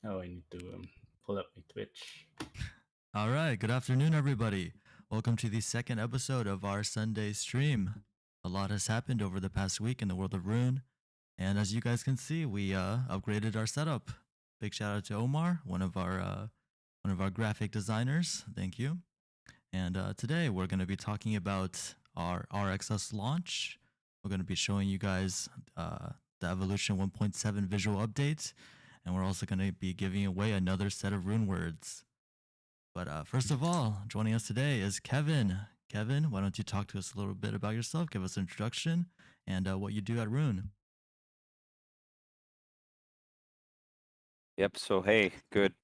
Oh, I need to pull up my Twitch. All right, good afternoon, everybody. Welcome to the second episode of our Sunday stream. A lot has happened over the past week in the world of Roon, and as you guys can see, we upgraded our setup. Big shout out to Omar, one of our graphic designers. Thank you. And today we're going to be talking about our Rxs launch. We're going to be showing you guys the Evolution 1.7 visual update, and we're also going to be giving away another set of rune words. But first of all, joining us today is Kevin. Kevin, why don't you talk to us a little bit about yourself, give us an introduction, and what you do at Roon. Yep. So, hey, good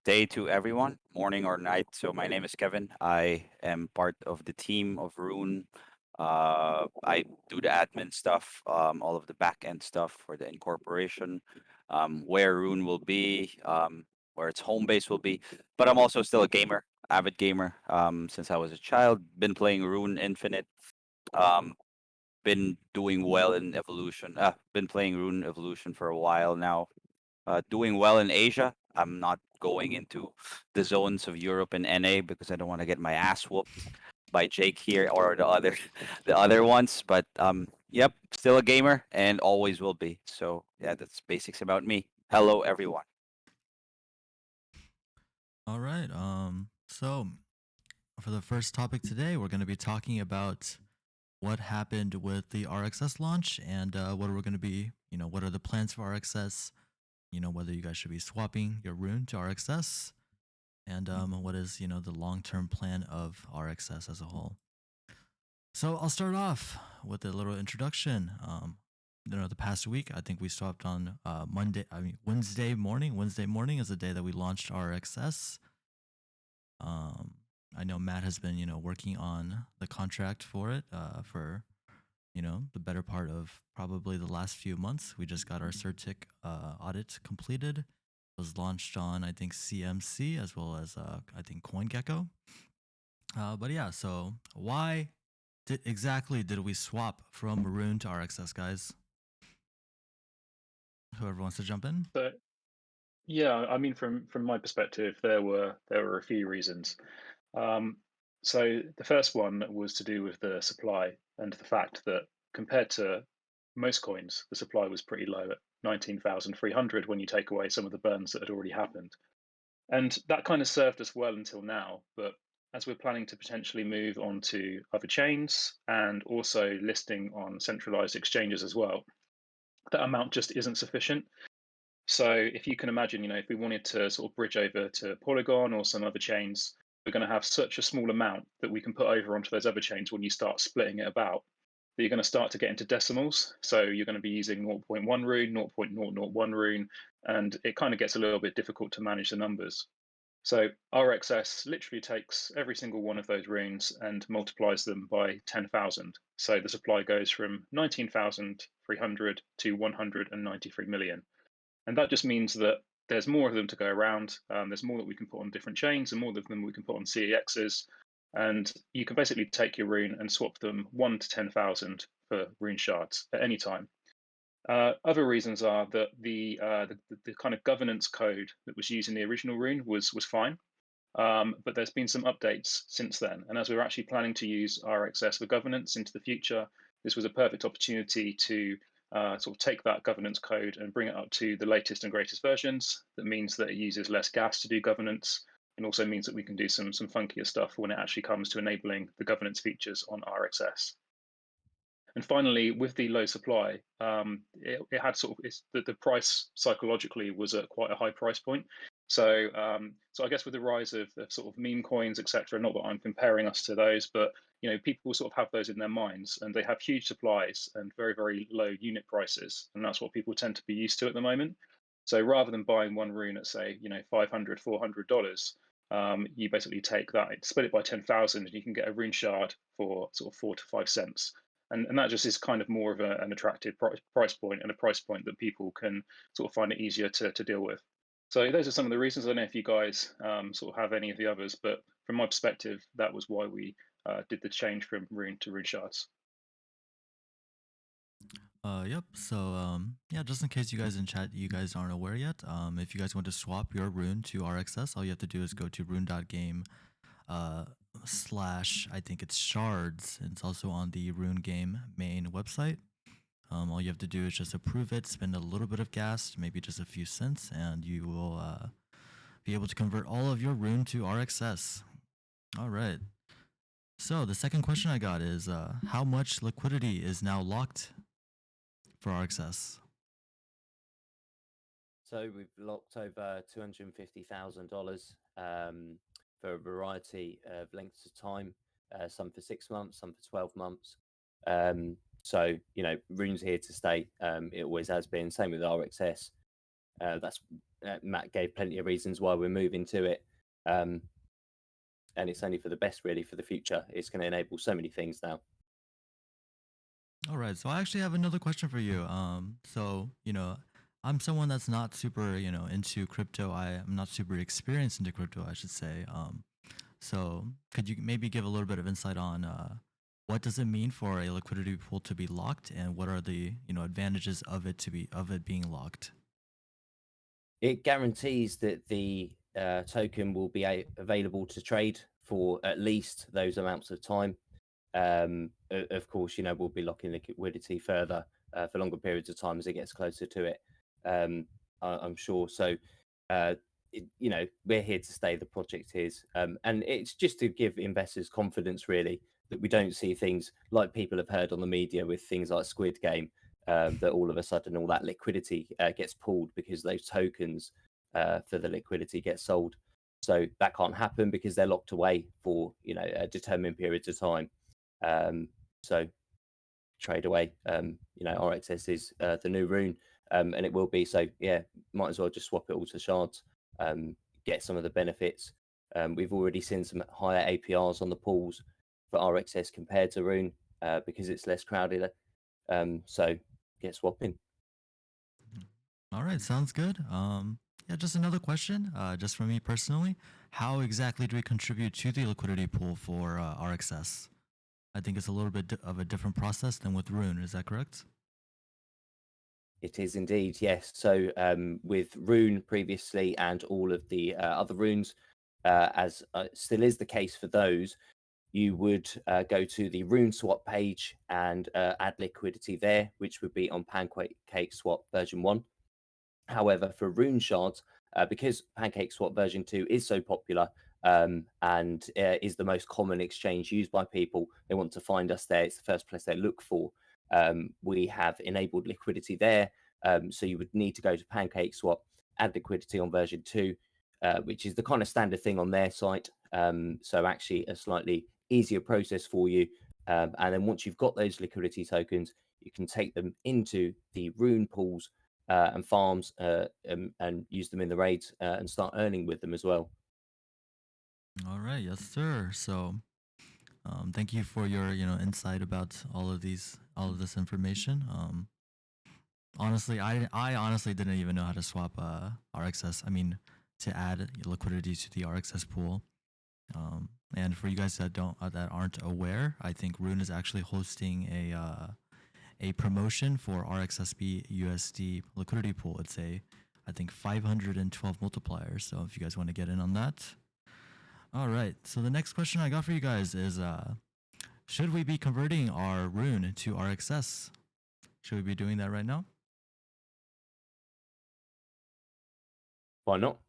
day to everyone, morning or night. So, my name is Kevin. I am part of the team of Roon. I do the admin stuff, all of the back end stuff for the incorporation, where Roon will be, where its home base will be. But I'm also still a gamer, avid gamer, since I was a child. Been playing Roon Infinite. Um, been doing well in Evolution. Been playing Roon Evolution for a while now, doing well in Asia. I'm not going into the zones of Europe and NA because I don't want to get my ass whooped by Jake here or the other the other ones. But yep, still a gamer and always will be. So yeah, that's basics about me. Hello everyone. All right. So for the first topic today, we're going to be talking about what happened with the RxS launch and what we're going to be, what are the plans for RxS, whether you guys should be swapping your rune to RxS, and what is, the long-term plan of RxS as a whole. So I'll start off with a little introduction. The past week, I think we stopped on Wednesday morning. Wednesday morning is the day that we launched RxS. I know Matt has been, working on the contract for it for, the better part of probably the last few months. We just got our CertIC audit completed. It was launched on, I think, CMC as well as, I think, CoinGecko. But yeah, so why exactly did we swap from Maroon to RxS, guys? Whoever wants to jump in. So yeah, I mean, from my perspective, there were a few reasons. Um, so the first one was to do with the supply and the fact that compared to most coins, the supply was pretty low at 19,300 when you take away some of the burns that had already happened. And that kind of served us well until now. But as we're planning to potentially move on to other chains and also listing on centralized exchanges as well, that amount just isn't sufficient. So if you can imagine, if we wanted to sort of bridge over to Polygon or some other chains, we're going to have such a small amount that we can put over onto those other chains when you start splitting it about, that you're going to start to get into decimals. So you're going to be using 0.1 rune, 0.001 rune, and it kind of gets a little bit difficult to manage the numbers. So RxS literally takes every single one of those runes and multiplies them by 10,000. So the supply goes from 19,300 to 193 million. And that just means that there's more of them to go around. There's more that we can put on different chains and more of them we can put on CEXs. And you can basically take your rune and swap them 1 to 10,000 for rune shards at any time. Other reasons are that the kind of governance code that was used in the original rune was fine. But there's been some updates since then. And as we're actually planning to use RxS for governance into the future, this was a perfect opportunity to sort of take that governance code and bring it up to the latest and greatest versions. That means that it uses less gas to do governance, and also means that we can do some funkier stuff when it actually comes to enabling the governance features on RxS. And finally, with the low supply, it had sort of the price psychologically was at quite a high price point. So, I guess with the rise of sort of meme coins, etc. Not that I'm comparing us to those, but people sort of have those in their minds, and they have huge supplies and very low unit prices, and that's what people tend to be used to at the moment. So rather than buying one rune at say $500, $400, you basically take that, split it by 10,000, and you can get a rune shard for sort of 4 to 5 cents. And that just is kind of more of an attractive price point, and a price point that people can sort of find it easier to deal with. So those are some of the reasons. I don't know if you guys sort of have any of the others, but from my perspective, that was why we did the change from rune to rune shards. Yep. So, yeah, just in case you guys in chat, you guys aren't aware yet, if you guys want to swap your rune to RxS, all you have to do is go to rune.game / I think it's shards. And it's also on the Rune Game main website. All you have to do is just approve it, spend a little bit of gas, maybe just a few cents, and you will be able to convert all of your rune to RxS. All right. So the second question I got is, how much liquidity is now locked for RxS? So we've locked over $250,000 for a variety of lengths of time, some for 6 months, some for 12 months. So, Rune's here to stay. It always has been. Same with RxS. That's Matt gave plenty of reasons why we're moving to it. And it's only for the best, really, for the future. It's going to enable so many things now. All right. So I actually have another question for you. So, I'm someone that's not super, into crypto. I'm not super experienced into crypto, I should say. So could you maybe give a little bit of insight on what does it mean for a liquidity pool to be locked, and what are the advantages of it being locked? It guarantees that the token will be available to trade for at least those amounts of time. Of course, we'll be locking liquidity further for longer periods of time as it gets closer to it. I'm sure. So, we're here to stay. The project is, and it's just to give investors confidence, really, that we don't see things like people have heard on the media with things like Squid Game, that all of a sudden all that liquidity gets pulled because those tokens for the liquidity get sold. So that can't happen because they're locked away for determined periods of time. So trade away. RxS is the new Rune, and it will be. So yeah, might as well just swap it all to shards. Get some of the benefits. We've already seen some higher APRs on the pools for RxS compared to Rune because it's less crowded. So get swapping. All right, sounds good. Yeah, just another question, just for me personally. How exactly do we contribute to the liquidity pool for RxS? I think it's a little bit of a different process than with Rune. Is that correct? It is indeed, yes. So with Rune previously and all of the other runes, as still is the case for those, you would go to the Rune swap page and add liquidity there, which would be on Pancake Swap version 1. However, for Rune shards, because Pancake Swap version 2 is so popular and is the most common exchange used by people, they want to find us there. It's the first place they look for. We have enabled liquidity there. So you would need to go to Pancake Swap, add liquidity on version 2, which is the kind of standard thing on their site. So actually a slightly easier process for you. And then once you've got those liquidity tokens, you can take them into the Rune pools and farms and use them in the raids and start earning with them as well. All right, yes, sir. So, thank you for your insight about all of this information. Honestly, I honestly didn't even know how to swap RxS. I mean, to add liquidity to the RxS pool. And for you guys that aren't aware, I think Rune is actually hosting a promotion for RxSB USD liquidity pool. It's I think 512 multipliers. So if you guys want to get in on that. All right. So the next question I got for you guys is, should we be converting our Rune to RxS? Should we be doing that right now? Why not?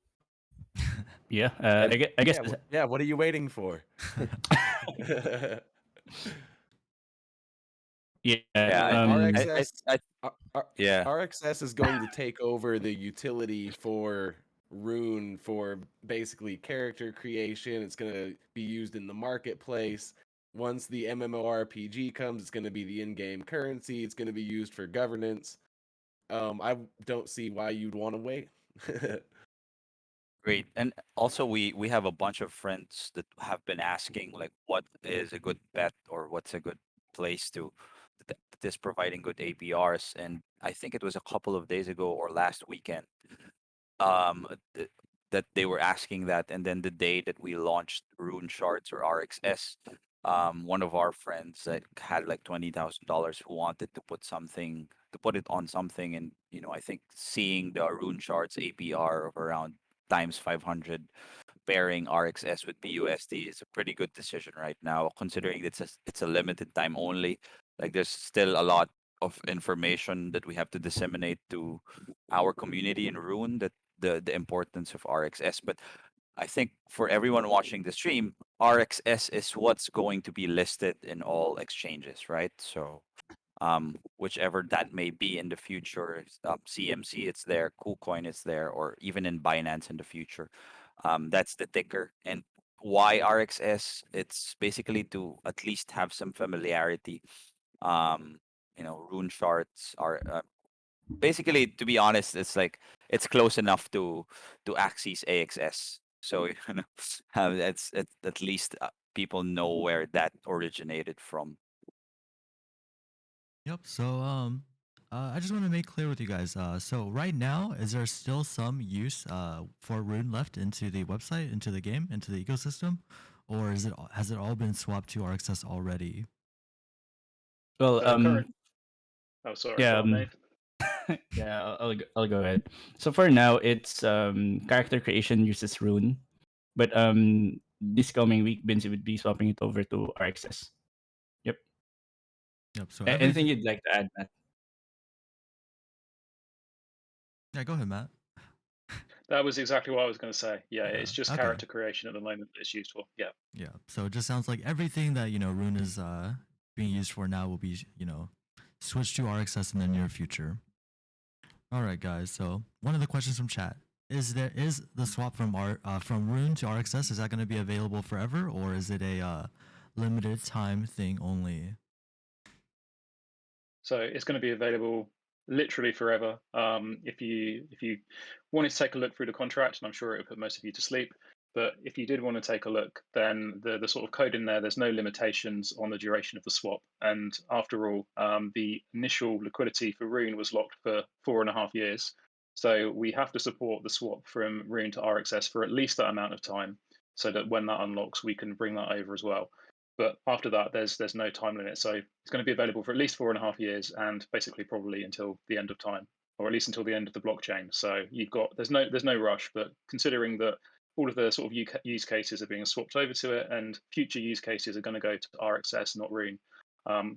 Yeah, I guess. Yeah, what are you waiting for? Yeah, RxS, Yeah. RxS is going to take over the utility for Rune for basically character creation. It's going to be used in the marketplace. Once the MMORPG comes, it's going to be the in-game currency. It's going to be used for governance. I don't see why you'd want to wait. Great. And also we have a bunch of friends that have been asking like what is a good bet or what's a good place to that is providing good APRs. And I think it was a couple of days ago or last weekend that they were asking that. And then the day that we launched Rune Shards or RxS, one of our friends that had like $20,000 who wanted to put something to put it on something, and I think seeing the Rune Shards APR of around times 500 pairing Rxs with BUSD is a pretty good decision right now, considering it's a limited time only. Like there's still a lot of information that we have to disseminate to our community in Rune, that the importance of Rxs. But I think for everyone watching the stream, RxS is what's going to be listed in all exchanges, right? So whichever that may be in the future, CMC it's there, KuCoin it's there, or even in Binance in the future. That's the ticker. And why RxS? It's basically to at least have some familiarity. Rune charts are basically, to be honest, it's like it's close enough to Axie's AXS. So it's at least people know where that originated from. Yep. So I just want to make clear with you guys. So right now, is there still some use for Rune left into the website, into the game, into the ecosystem, or has it all been swapped to RxS already? Well, So current. Oh, sorry. yeah, Go on, Maiev. yeah, I'll go ahead. So for now, it's character creation uses Rune, but this coming week, Binzi would be swapping it over to RxS. Yep. Yep. So Anything you'd like to add, Matt? Yeah, go ahead, Matt. That was exactly what I was going to say. Yeah, Yeah, it's just okay. character creation at the moment that it's used for. Yeah. Yeah. So it just sounds like everything that Rune is being used for now will be switched to RxS in the near future. All right, guys. So one of the questions from chat is the swap from Rune to RxS, is that going to be available forever, or is it a limited time thing only? So it's going to be available literally forever. If you wanted to take a look through the contract, and I'm sure it would put most of you to sleep, but if you did want to take a look, then the sort of code in there's no limitations on the duration of the swap. And after all, the initial liquidity for Rune was locked for 4.5 years. So we have to support the swap from Rune to RxS for at least that amount of time, so that when that unlocks, we can bring that over as well. But after that, there's no time limit. So it's going to be available for at least 4.5 years, and basically probably until the end of time, or at least until the end of the blockchain. So there's no rush. But considering that all of the sort of use cases are being swapped over to it, and future use cases are going to go to RxS, not Rune,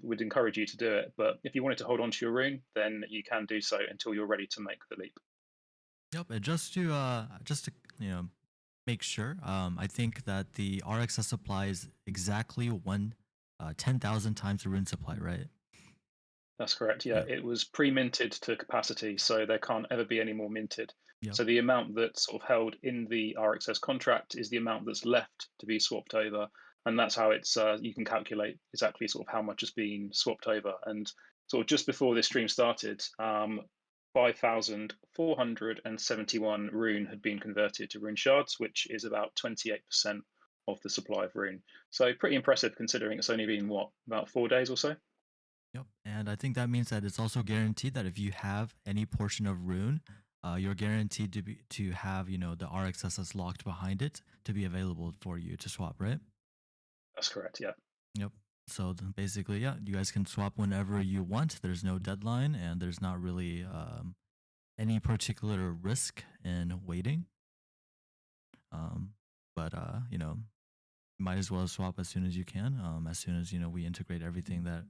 would encourage you to do it. But if you wanted to hold on to your Rune, then you can do so until you're ready to make the leap. Yep. And just to make sure, I think that the RxS supply is exactly 10,000 times the Rune supply, right? That's correct. Yeah, Yeah. it was pre-minted to capacity, so there can't ever be any more minted. Yep. So the amount that's sort of held in the RxS contract is the amount that's left to be swapped over, and that's how it's you can calculate exactly sort of how much has been swapped over. And sort of just before this stream started, 5,471 Rune had been converted to Rune shards, which is about 28% of the supply of Rune. So pretty impressive considering it's only been about 4 days or so. Yep. And I think that means that it's also guaranteed that if you have any portion of Rune, you're guaranteed to have the RxS that's locked behind it to be available for you to swap, right? That's correct. Yeah. Yep. So then basically, yeah, you guys can swap whenever you want. There's no deadline, and there's not really any particular risk in waiting. But might as well swap as soon as you can. As soon as we integrate everything that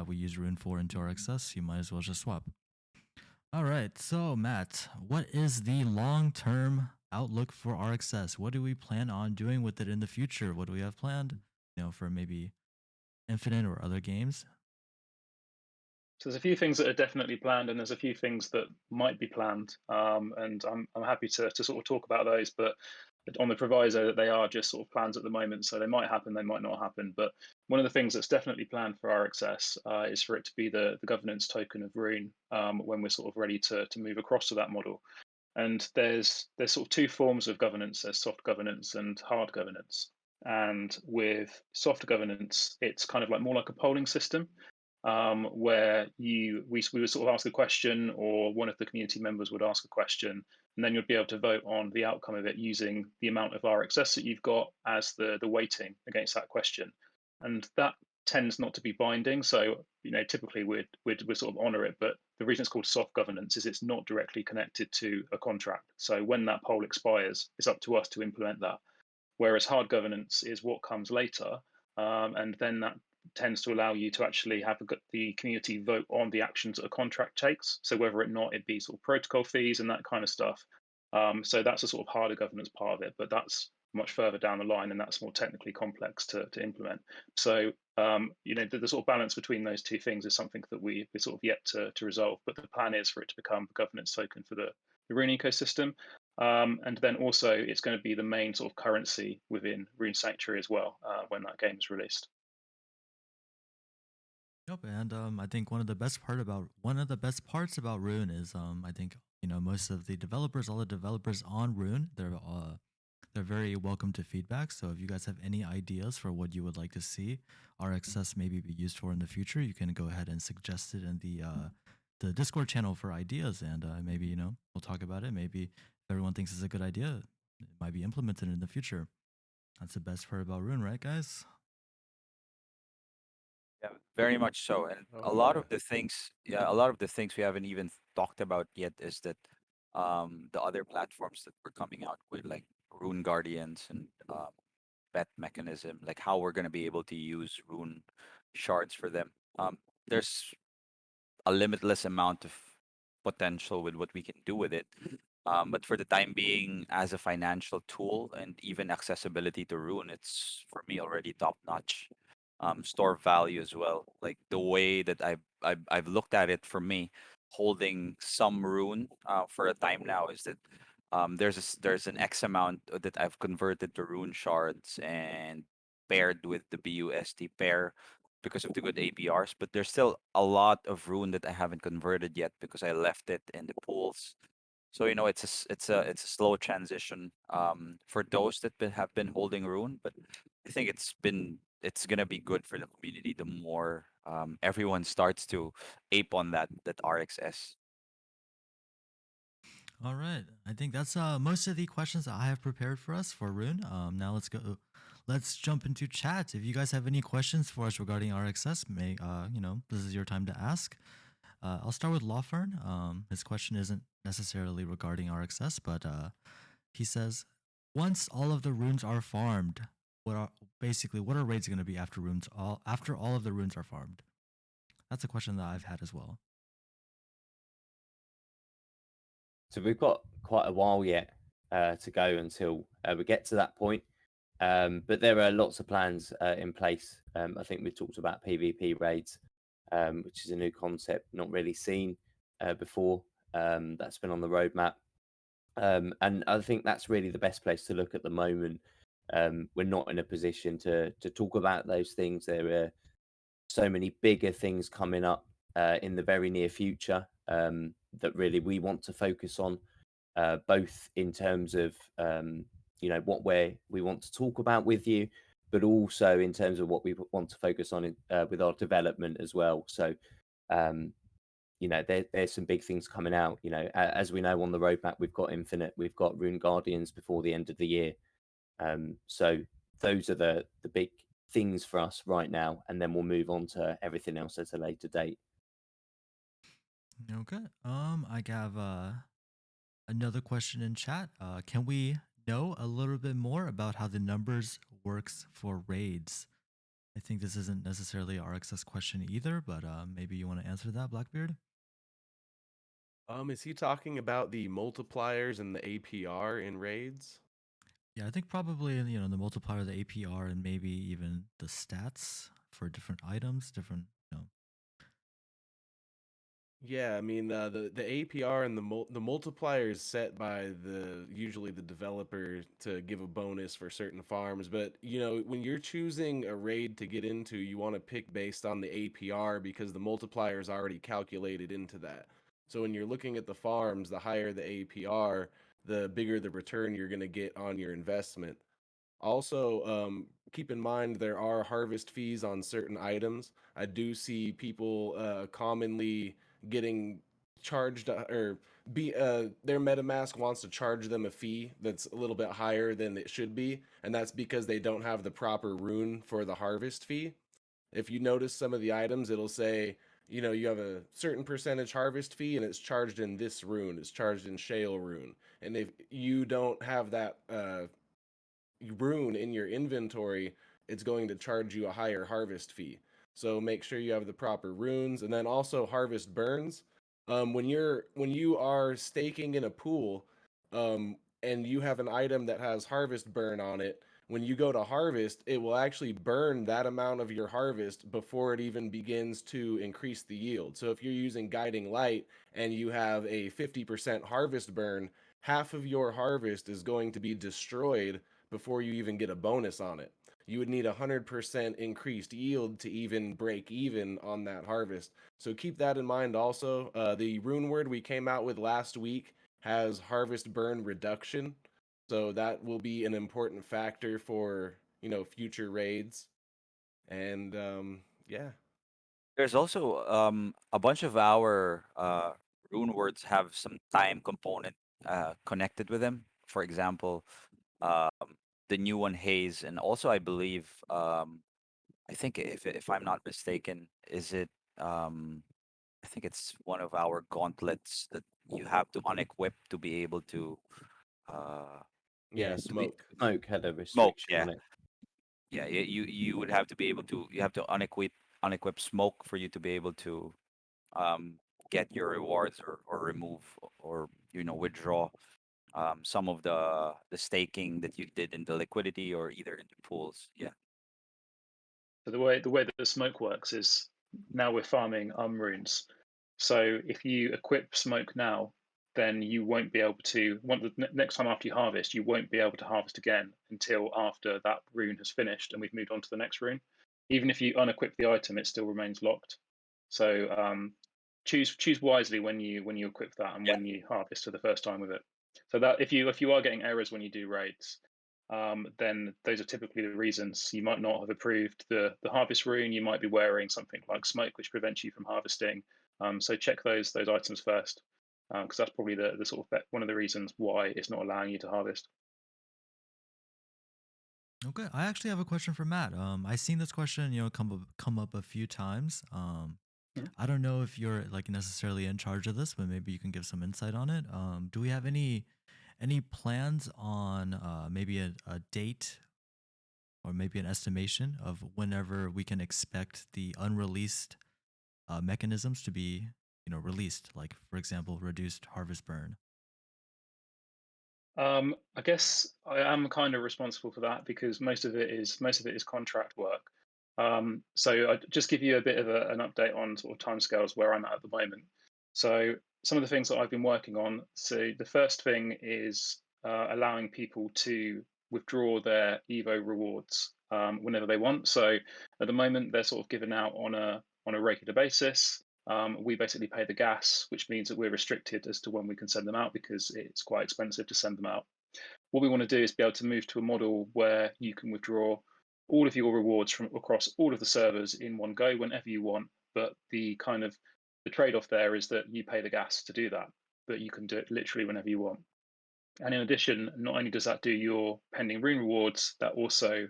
we use Rune for into RxS, you might as well just swap. All right. So Matt, what is the long-term outlook for RxS? What do we plan on doing with it in the future? What do we have planned? For maybe Infinite or other games? So there's a few things that are definitely planned, and there's a few things that might be planned. And I'm happy to sort of talk about those, but on the proviso that they are just sort of plans at the moment. So they might happen, they might not happen. But one of the things that's definitely planned for RxS is for it to be the governance token of Rune when we're sort of ready to move across to that model. And there's sort of two forms of governance. There's soft governance and hard governance. And with soft governance, it's kind of like more like a polling system, where we would sort of ask a question, or one of the community members would ask a question, and then you'd be able to vote on the outcome of it using the amount of RxS that you've got as the weighting against that question. And that tends not to be binding. So typically we'd sort of honor it, but the reason it's called soft governance is it's not directly connected to a contract. So when that poll expires, it's up to us to implement that. Whereas hard governance is what comes later, and then that tends to allow you to actually have the community vote on the actions that a contract takes. So whether or not it be sort of protocol fees and that kind of stuff. So that's a sort of harder governance part of it, but that's much further down the line, and that's more technically complex to implement. So the sort of balance between those two things is something that we're sort of yet to resolve. But the plan is for it to become the governance token for the Roon ecosystem. And then also it's going to be the main sort of currency within Rune Sanctuary as well when that game is released. Yep, and I think one of the best parts about Rune is I think most of the developers, all the developers on Rune, they're very welcome to feedback. So if you guys have any ideas for what you would like to see Rxs maybe be used for in the future, you can go ahead and suggest it in the Discord channel for ideas, and maybe we'll talk about it. Maybe if everyone thinks it's a good idea, it might be implemented in the future. That's the best part about Rune, right, guys? Yeah, very much so. And Oh, a lot yeah. of the things, yeah, a lot of the things we haven't even talked about yet is that the other platforms that we're coming out with, like Rune Guardians and bet mechanism, like how we're going to be able to use Rune shards for them. There's a limitless amount of potential with what we can do with it. But for the time being, as a financial tool and even accessibility to Rune, it's for me already top notch. Store value as well. Like the way that I've looked at it for me, holding some Rune for a time now is that there's an X amount that I've converted to Rune shards and paired with the BUSD pair because of the good APRs, but there's still a lot of Rune that I haven't converted yet because I left it in the pools. So it's a slow transition for those that have been holding Rune, but I think it's gonna be good for the community the more everyone starts to ape on that RxS. All right. I think that's most of the questions that I have prepared for us for Rune. Now let's go. Let's jump into chat. If you guys have any questions for us regarding RxS, this is your time to ask. I'll start with Lawfern. His question isn't necessarily regarding RxS, but he says, once all of the runes are farmed, what are raids going to be after all of the runes are farmed? That's a question that I've had as well. So we've got quite a while yet to go until we get to that point. But there are lots of plans in place. I think we've talked about PvP raids, which is a new concept not really seen before. That's been on the roadmap. And I think that's really the best place to look at the moment. We're not in a position to talk about those things. There are so many bigger things coming up in the very near future that really we want to focus on, both in terms of what we want to talk about with you, but also in terms of what we want to focus on with our development as well. So there's some big things coming out. As we know on the roadmap, we've got Infinite, we've got Rune Guardians before the end of the year. So those are the big things for us right now, and then we'll move on to everything else at a later date. Okay. I have another question in chat. Can we know a little bit more about how the numbers works for raids? I think this isn't necessarily a RxS question either, but maybe you want to answer that, Blackbeard? Is he talking about the multipliers and the APR in raids? Yeah, I think probably the multiplier, the APR, and maybe even the stats for different items, different. Yeah, I mean the APR and the multiplier is set by usually the developer to give a bonus for certain farms. But when you're choosing a raid to get into, you want to pick based on the APR because the multiplier is already calculated into that. So when you're looking at the farms, the higher the APR, the bigger the return you're going to get on your investment. Also, keep in mind there are harvest fees on certain items. I do see people commonly getting charged or their MetaMask wants to charge them a fee that's a little bit higher than it should be, and that's because they don't have the proper rune for the harvest fee. If you notice some of the items, it'll say, you know, you have a certain percentage harvest fee and it's charged in this rune, it's charged in Shale rune. And if you don't have that rune in your inventory, it's going to charge you a higher harvest fee. So make sure you have the proper runes, and then also harvest burns. When you are staking in a pool, and you have an item that has harvest burn on it, when you go to harvest, it will actually burn that amount of your harvest before it even begins to increase the yield. So if you're using guiding light and you have a 50% harvest burn, half of your harvest is going to be destroyed before you even get a bonus on it. You would need 100% increased yield to even break even on that harvest. So keep that in mind also. The rune word we came out with last week has harvest burn reduction. So that will be an important factor for, you know, future raids. And yeah. There's also a bunch of our rune words have some time component connected with them. For example, um, the new one Haze, and also I believe I think if I'm not mistaken, is it I think it's one of our gauntlets that you have to unequip to be able to uh Yeah, to be Smoke. smoke had a smoke. restriction Yeah, on it. yeah. You would have to be able to, you have to unequip smoke for you to be able to um get your rewards, or remove, or withdraw some of the staking that you did in the liquidity or either in the pools. Yeah. So the way that the smoke works is now we're farming runes. So if you equip smoke now, then you won't be able to. Next time after you harvest, you won't be able to harvest again until after that rune has finished and we've moved on to the next rune. Even if you unequip the item, it still remains locked. So choose wisely when you equip that and Yeah. when you harvest for the first time with it. So that if you are getting errors when you do raids, then those are typically the reasons. You might not have approved the harvest rune. You might be wearing something like smoke, which prevents you from harvesting. So check those items first, because that's probably the sort of one of the reasons why it's not allowing you to harvest. Okay, I actually have a question for Matt. I seen this question, come up a few times. Mhm. I don't know if you're like necessarily in charge of this, but maybe you can give some insight on it. Do we have any plans on maybe a date or maybe an estimation of whenever we can expect the unreleased mechanisms to be, released? Like, for example, reduced harvest burn. I guess I am kind of responsible for that because most of it is contract work. So I just give you a bit of an update on sort of timescales where I'm at the moment. So some of the things that I've been working on. So the first thing is allowing people to withdraw their Evo rewards whenever they want. So at the moment they're sort of given out on a regular basis. We basically pay the gas, which means that we're restricted as to when we can send them out because it's quite expensive to send them out. What we want to do is be able to move to a model where you can withdraw all of your rewards from across all of the servers in one go whenever you want. But the trade-off there is that you pay the gas to do that, but you can do it literally whenever you want. And in addition, not only does that do your pending rune rewards, that also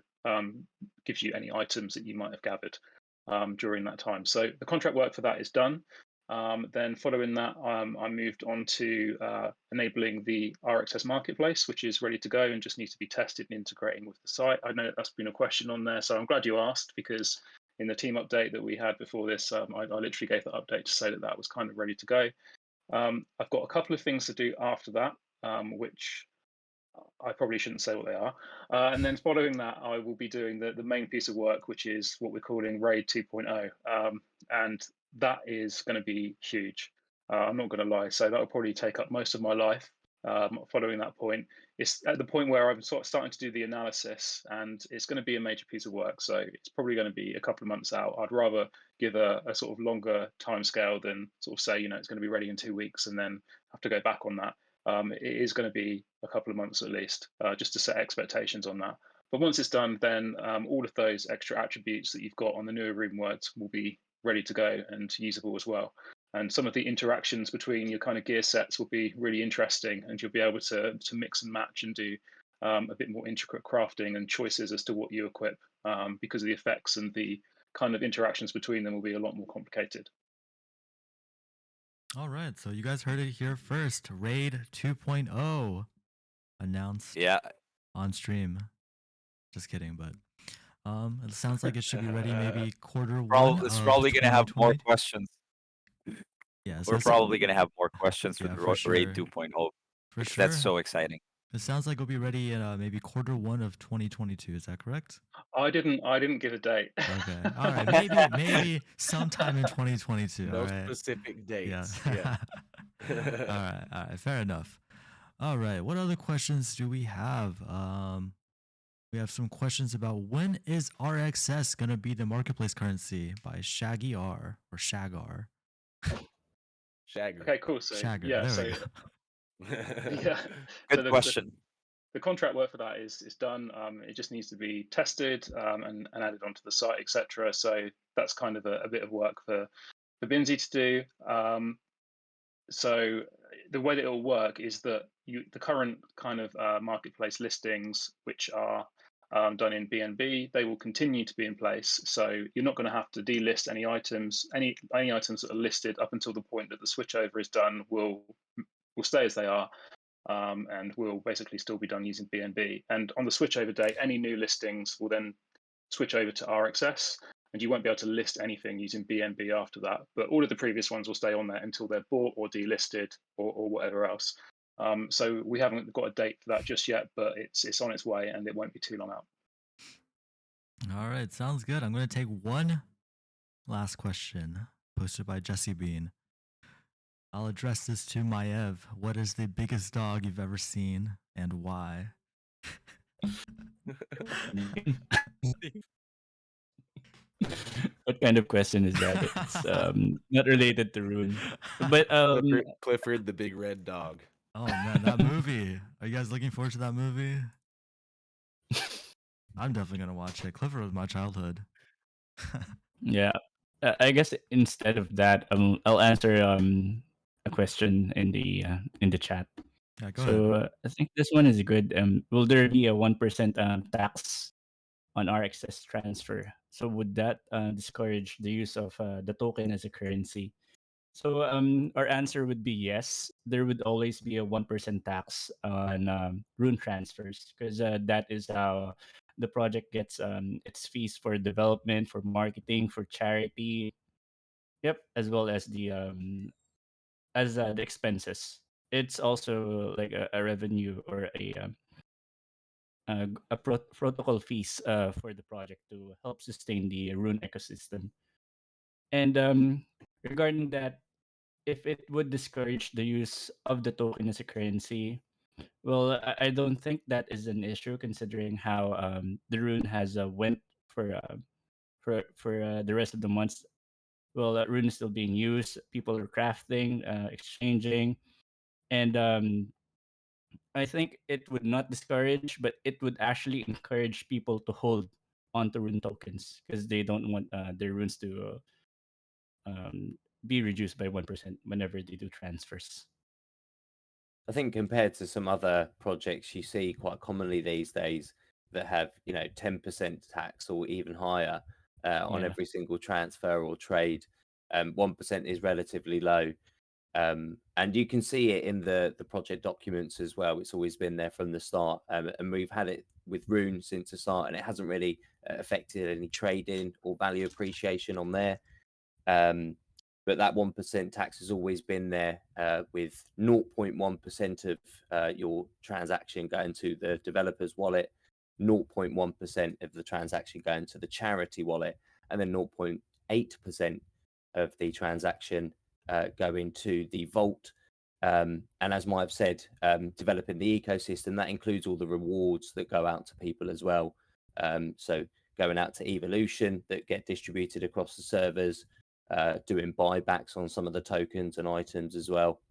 gives you any items that you might have gathered during that time. So the contract work for that is done. Then following that, I moved on to enabling the Rxs Marketplace, which is ready to go and just needs to be tested and integrating with the site. I know that's been a question on there, so I'm glad you asked because in the team update that we had before this, I literally gave that update to say that that was kind of ready to go. I've got a couple of things to do after that, which I probably shouldn't say what they are. And then following that, I will be doing the main piece of work, which is what we're calling RAID 2.0. And that is going to be huge. I'm not going to lie. So that will probably take up most of my life following that point. It's at the point where I'm sort of starting to do the analysis, and it's going to be a major piece of work. So it's probably going to be a couple of months out. I'd rather give a sort of longer time scale than sort of say, it's going to be ready in 2 weeks and then have to go back on that. It is going to be a couple of months at least, just to set expectations on that. But once it's done, then all of those extra attributes that you've got on the newer rune words will be ready to go and usable as well. And some of the interactions between your kind of gear sets will be really interesting, and you'll be able to mix and match and do a bit more intricate crafting and choices as to what you equip because of the effects and the kind of interactions between them will be a lot more complicated. All right, so you guys heard it here first. Raid 2.0 announced Yeah, on stream. Just kidding, but it sounds like it should be ready maybe quarter one it's of probably gonna have more 2020. questions. Yeah, so We're it's, probably gonna have more questions with yeah, for Raid sure. 2.0 For because that's sure. so exciting. It sounds like it'll be ready in maybe quarter one of 2022. Is that correct? I didn't give a date. Okay. All right. Maybe sometime in 2022. No all right. specific Yeah. dates. Yeah. All right. All right. Fair enough. All right. What other questions do we have? We have some questions about when is RXS gonna be the marketplace currency by Shaggy R or Shagar. Shagger. Okay, cool. So Shagger. yeah, There so we go. yeah, so Good question. the contract work for that is done. It just needs to be tested and added onto the site, etc. So that's kind of a bit of work for Binzi to do. So the way that it'll work is that the current kind of marketplace listings, which are done in BNB, they will continue to be in place. So you're not going to have to delist any items. Any items that are listed up until the point that the switchover is done will stay as they are. And will basically still be done using BNB. And on the switchover date, any new listings will then switch over to RxS, and you won't be able to list anything using BNB after that. But all of the previous ones will stay on there until they're bought or delisted or whatever else. So we haven't got a date for that just yet, but it's on its way, and it won't be too long out. All right. Sounds good. I'm gonna take one last question posted by Jesse Bean. I'll address this to Maiev. What is the biggest dog you've ever seen and why? What kind of question is that? It's not related to Rune. But Clifford the big red dog. Oh man, that movie. Are you guys looking forward to that movie? I'm definitely gonna watch it. Clifford was my childhood. yeah, I guess instead of that, I'll answer a question in the chat. Yeah, go ahead. So I think this one is good. Will there be a 1% tax on RxS transfer? So would that discourage the use of the token as a currency? So our answer would be yes. There would always be a 1% tax on Rune transfers because that is how the project gets its fees for development, for marketing, for charity. Yep, as well as the expenses. It's also like a revenue or a protocol fees for the project to help sustain the Rune ecosystem. And regarding that, if it would discourage the use of the token as a currency, well, I don't think that is an issue considering how the Rune has went for the rest of the months. Well, that Rune is still being used. People are crafting, exchanging, and I think it would not discourage, but it would actually encourage people to hold onto Rune tokens because they don't want their runes to be reduced by 1% whenever they do transfers. I think compared to some other projects you see quite commonly these days that have 10% tax or even higher on Yeah. every single transfer or trade, 1% is relatively low. And you can see it in the project documents as well. It's always been there from the start, and we've had it with Rune since the start, and it hasn't really affected any trading or value appreciation on there. But that 1% tax has always been there, with 0.1% of your transaction going to the developer's wallet, 0.1% of the transaction going to the charity wallet, and then 0.8% of the transaction going to the vault. And as Maiev said, developing the ecosystem, that includes all the rewards that go out to people as well. So going out to Evolution that get distributed across the servers, doing buybacks on some of the tokens and items as well.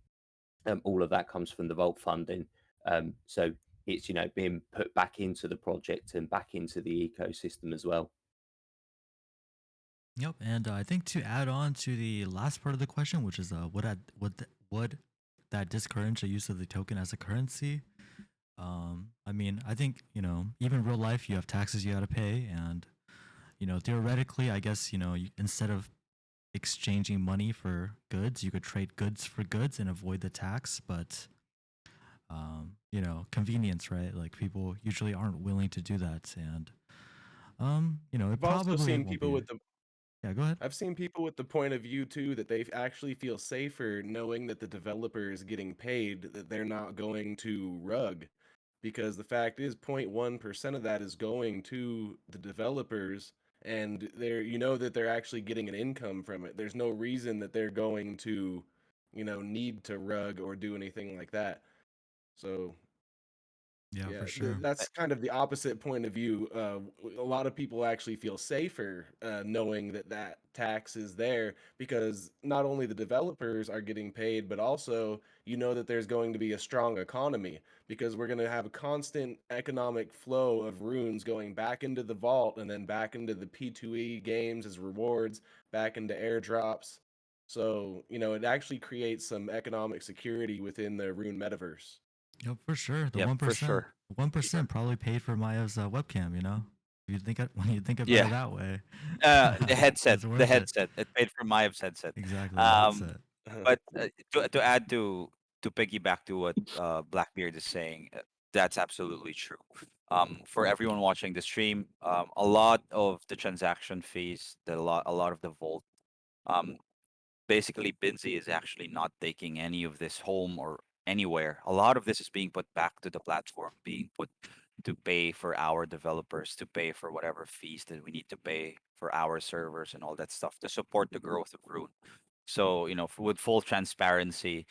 All of that comes from the vault funding. So it's being put back into the project and back into the ecosystem as well. Yep, and I think to add on to the last part of the question, which is would that discourage the use of the token as a currency? I mean, I think even real life, you have taxes you got to pay, and theoretically, I guess instead of exchanging money for goods, you could trade goods for goods and avoid the tax. But convenience, right? Like people usually aren't willing to do that, and it I've also probably seen won't people be. with the Yeah, go ahead. I've seen people with the point of view too that they actually feel safer knowing that the developer is getting paid, that they're not going to rug. Because the fact is 0.1% of that is going to the developers, and that they're actually getting an income from it. There's no reason that they're going to, need to rug or do anything like that. So Yeah, yeah, for sure. that's kind of the opposite point of view. A lot of people actually feel safer knowing that that tax is there, because not only the developers are getting paid, but also that there's going to be a strong economy, because we're going to have a constant economic flow of runes going back into the vault and then back into the P2E games as rewards, back into airdrops. So, it actually creates some economic security within the rune metaverse. Yep, for sure. The Yeah, one for percent, sure. 1% probably paid for Maiev's webcam. If you think when you think about Yeah. it that way, The headset, it's worth it. it paid for Maiv's headset. Exactly, the Um, headset. but to add to piggyback to what Blackbeard is saying, that's absolutely true. For everyone watching the stream, a lot of the transaction fees, a lot of the vault, um, basically Binzi is actually not taking any of this home or anywhere. A lot of this is being put back to the platform, being put to pay for our developers, to pay for whatever fees that we need to pay for our servers and all that stuff to support the growth of Rune. So, with full transparency,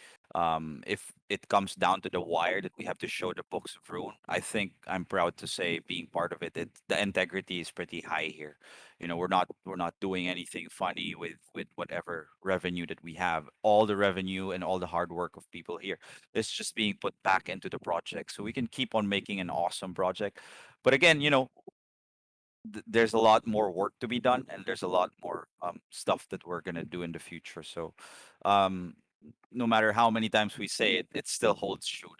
if it comes down to the wire that we have to show the books of Rune, I think I'm proud to say, being part of it, the integrity is pretty high here. We're not doing anything funny with whatever revenue that we have. All the revenue and all the hard work of people here is just being put back into the project, so we can keep on making an awesome project. But again, there's a lot more work to be done, and there's a lot more stuff that we're gonna do in the future. So, um, no matter how many times we say it, it still holds true.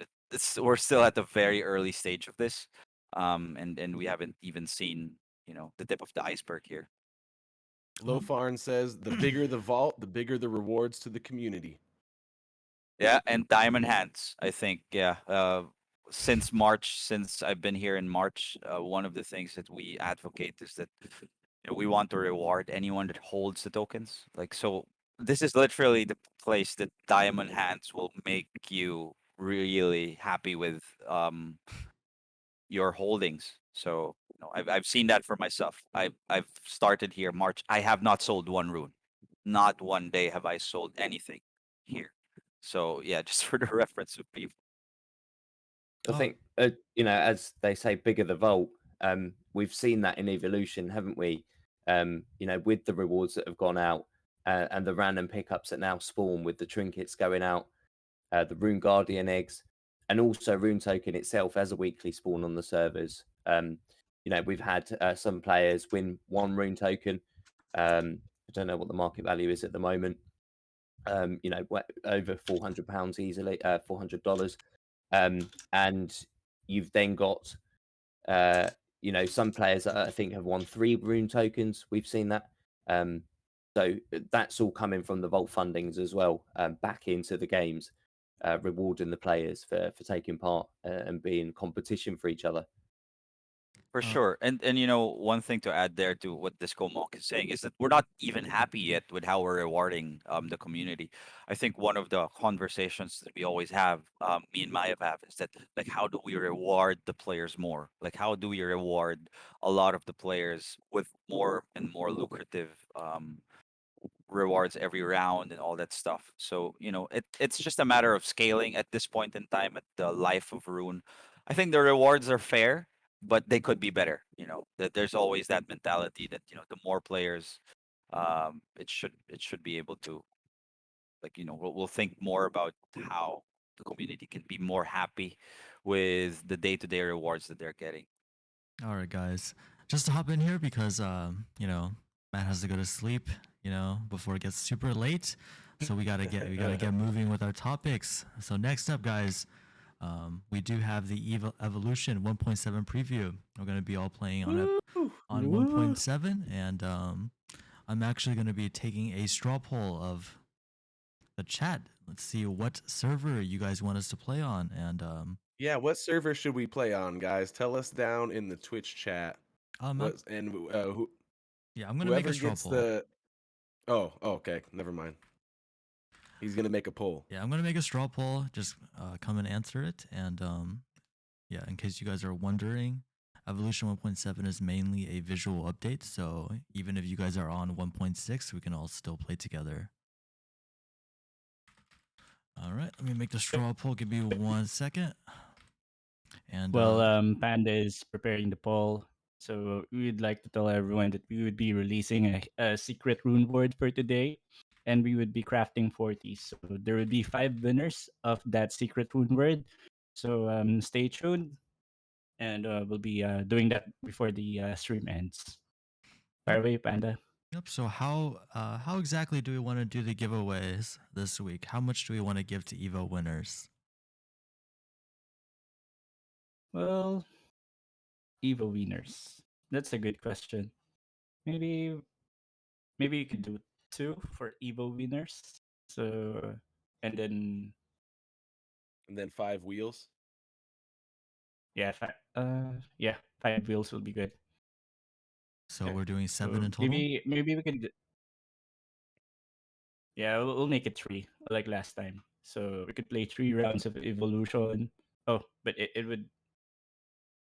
We're still at the very early stage of this, and we haven't even seen the tip of the iceberg here. Lofarn says the bigger the vault, the bigger the rewards to the community. Yeah, and diamond hands. I think, yeah. Since March, since I've been here in March, one of the things that we advocate is that we want to reward anyone that holds the tokens. Like, so this is literally the place that diamond hands will make you really happy with your holdings. So I've seen that for myself. I've started here March. I have not sold one rune. Not one day have I sold anything here. So yeah, just for the reference of people. I Oh, think, as they say, bigger the vault. We've seen that in evolution, haven't we? With the rewards that have gone out, and the random pickups that now spawn with the trinkets going out, the Rune Guardian eggs, and also Rune Token itself as a weekly spawn on the servers. We've had some players win one Rune Token. I don't know what the market value is at the moment. Over £400 easily, $400. And you've then got, some players that I think have won 3 Rune Tokens. We've seen that. So that's all coming from the Vault fundings as well, back into the games, rewarding the players for taking part and being competition for each other. For uh, sure. And one thing to add there to what Discomonk is saying is that we're not even happy yet with how we're rewarding the community. I think one of the conversations that we always have, me and Maiev have, is that, like, how do we reward the players more? Like, how do we reward a lot of the players with more and more lucrative rewards every round and all that stuff. So, it's just a matter of scaling at this point in time at the life of Rune. I think the rewards are fair, but they could be better. That there's always that mentality that, the more players, it should be able to, like, we'll think more about how the community can be more happy with the day-to-day rewards that they're getting. all right, guys. Just to hop in here because Matt has to go to sleep, before it gets super late. So we gotta get moving with our topics. So next up, guys, We do have the Evolution 1.7 preview. We're going to be all playing on Woo! on 1.7, and I'm actually going to be taking a straw poll of the chat. Let's see what server you guys want us to play on, and Yeah, what server should we play on, guys? Tell us down in the Twitch chat. I'm- yeah, I'm going to make whoever a straw gets poll. the okay, never mind. He's gonna make a poll. Yeah, I'm going to make a straw poll. Just come and answer it, and yeah, in case you guys are wondering, Evolution 1.7 is mainly a visual update, so even if you guys are on 1.6, we can all still play together. All right, let me make the straw poll. Give me 1 second. And Well, Panda is preparing the poll, so we would like to tell everyone that we would be releasing a secret rune board for today, and we would be crafting 40. So there would be 5 winners of that secret rune word. So stay tuned, and we'll be doing that before the stream ends. Fire away, Panda. yep. So how exactly do we want to do the giveaways this week? How much do we want to give to Evo winners? Well, Evo winners. That's a good question. Maybe you could do 2 for Evo winners. So and then And then 5 wheels. yeah, 5 wheels will be good. So Okay. we're doing 7 So in total. maybe we could. Yeah, we'll make it 3 like last time. So we could play 3 rounds of evolution. Oh, but it would.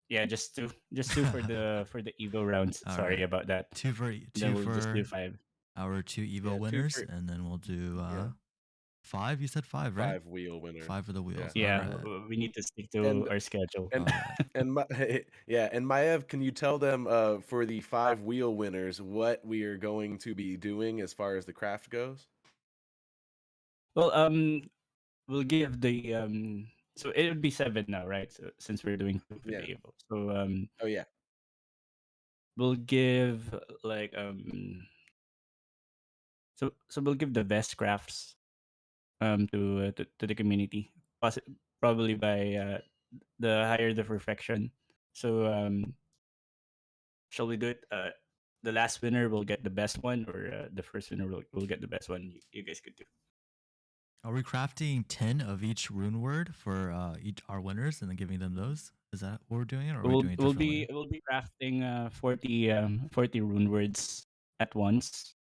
Yeah, just 2, for the Evo rounds. All Sorry right. about that. Two for Then we'll just do 5. our 2 Evo Yeah, 2 winners, for- and then we'll do Yeah. 5. You said 5, right? 5 wheel winner. 5 for the wheels. Yeah, All right. we need to stick to And- our schedule. And All right. and and Maiev, can you tell them for the 5 wheel winners what we are going to be doing as far as the craft goes? Well, we'll give the so it would be 7 now, right? So since we're doing 2 for Yeah. the Evo, so Oh yeah. we'll give like so we'll give the best crafts to the community, probably by the higher the perfection. So shall we do it? The last winner will get the best one, or the first winner will get the best one. You guys could do. Are we crafting 10 of each rune word for each our winners and then giving them those? Is that what we're doing, or are we doing it differently? We'll be crafting 40 rune words at once,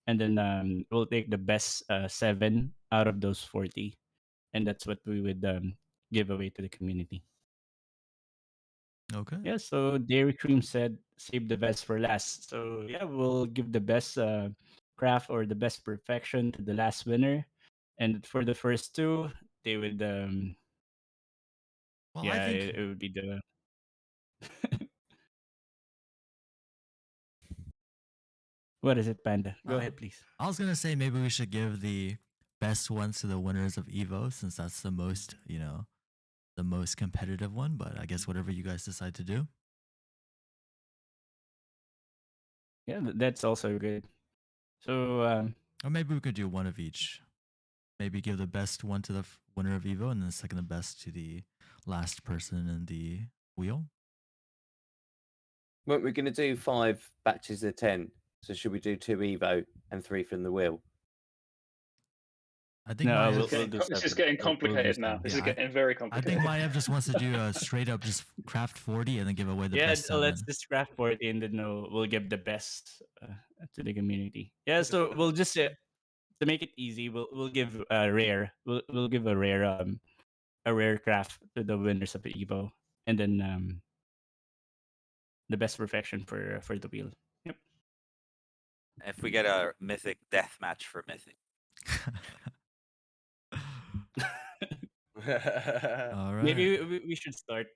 and then we'll take the best 7 out of those 40, and that's what we would give away to the community. Okay. Yeah, so Dairy Cream said save the best for last. So yeah, we'll give the best craft or the best perfection to the last winner, and for the first 2, they would Well, yeah, I think it would be the what is it, Panda? Go ahead, please. I was gonna say maybe we should give the best ones to the winners of Evo since that's the most, the most competitive one. But I guess whatever you guys decide to do. Yeah, that's also good. So Or maybe we could do one of each. Maybe give the best one to the winner of Evo, and then the second the best to the last person in the wheel. Well, we're going to do 5 batches of 10. So should we do 2 Evo and 3 from the wheel? I think No, Maiev, we'll do This is 7. getting We'll do complicated now. 7. This Yeah, is getting very I complicated. think Maiev just wants to do a straight up just craft 40 and then give away the Yeah, best 7. let's just craft 40 and then we'll give the best to the community. Yeah, so we'll just to make it easy, we'll give a rare. We'll give a rare craft to the winners of the Evo, and then the best perfection for the wheel. Yep. If we get a mythic death match for mythic. All right. Maybe we should start.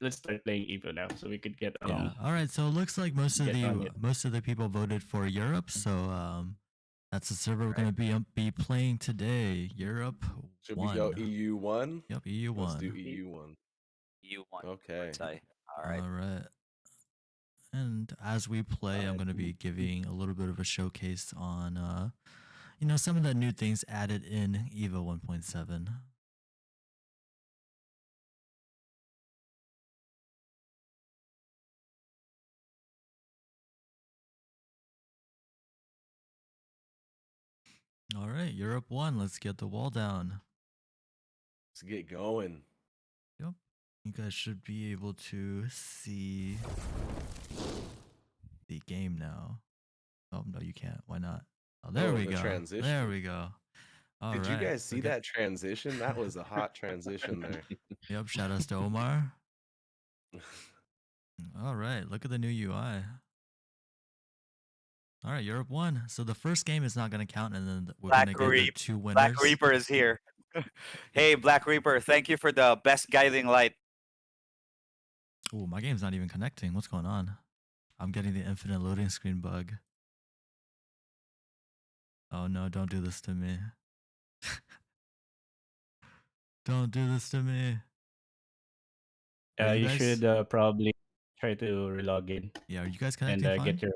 Let's start playing Evo now, so we could get Yeah. along. All right. So it looks like most of Get on the it. most of the people voted for Europe. So that's the server we're going to be playing today. Europe Should 1. we go EU1? Yep, EU 1. Let's do EU1. You want Okay. let's say. All right. All right. And as we play, I'm going to be giving a little bit of a showcase on some of the new things added in Evo 1.7. All right, Europe 1. Let's get the wall down. Let's get going. Yep. You guys should be able to see the game now. Oh, no, you can't. Why not? Oh, there Oh, we the go. There transition. we go. All Did you right. guys see Look at- that transition? That was a hot transition there. Yep, shout outs to Omar. All right, look at the new UI. All right, Europe 1. So the first game is not going to count, and then we're going to get the 2 winners. Black Reaper is here. Hey, Black Reaper, thank you for the best guiding light. Oh, my game's not even connecting. What's going on? I'm getting the infinite loading screen bug. Oh no, don't do this to me. Don't do this to me. Are You guys- should probably try to relog in Yeah, are you guys and connecting fine? get your.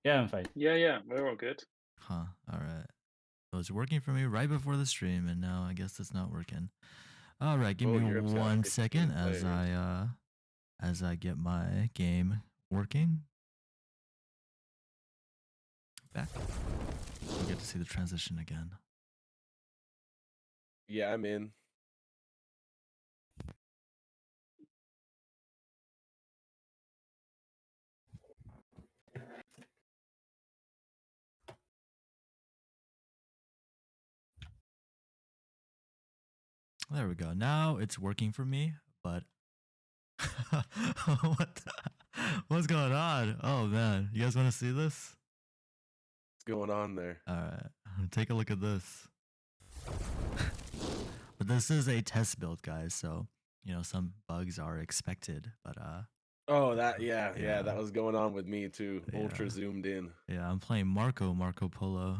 Yeah, I'm fine. Yeah, we're all good. Huh, alright. It was working for me right before the stream, and now I guess it's not working. Alright, give Oh, me Europe's got 1 15 second players. as I get my game working. Back. We get to see the transition again. Yeah, I'm in. There we go. Now it's working for me, but what's going on? Oh man, you guys want to see this? What's going on there? All right, take a look at this. But this is a test build, guys, so you know some bugs are expected. But Oh, that yeah, Yeah. that was going on with me too. Yeah. Ultra zoomed in. yeah, I'm playing Marco Polo.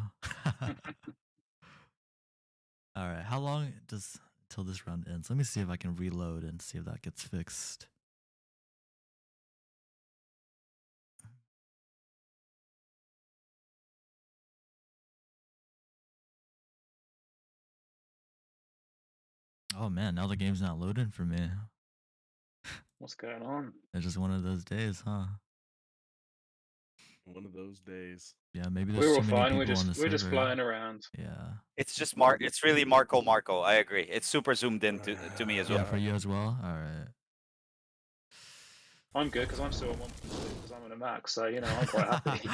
All right, how long does till this round ends? Let me see if I can reload and see if that gets fixed. Oh man, now the game's not loading for me. What's going on? It's just one of those days, huh? One of those days. Yeah, maybe there's We're too all many fine. people We're on the just server. flying around. Yeah. It's just It's really Marco. I agree. It's super zoomed in to me as Yeah, well. for you as well. All right. I'm good because I'm still on 1.2 because I'm on a max, so you know I'm quite happy.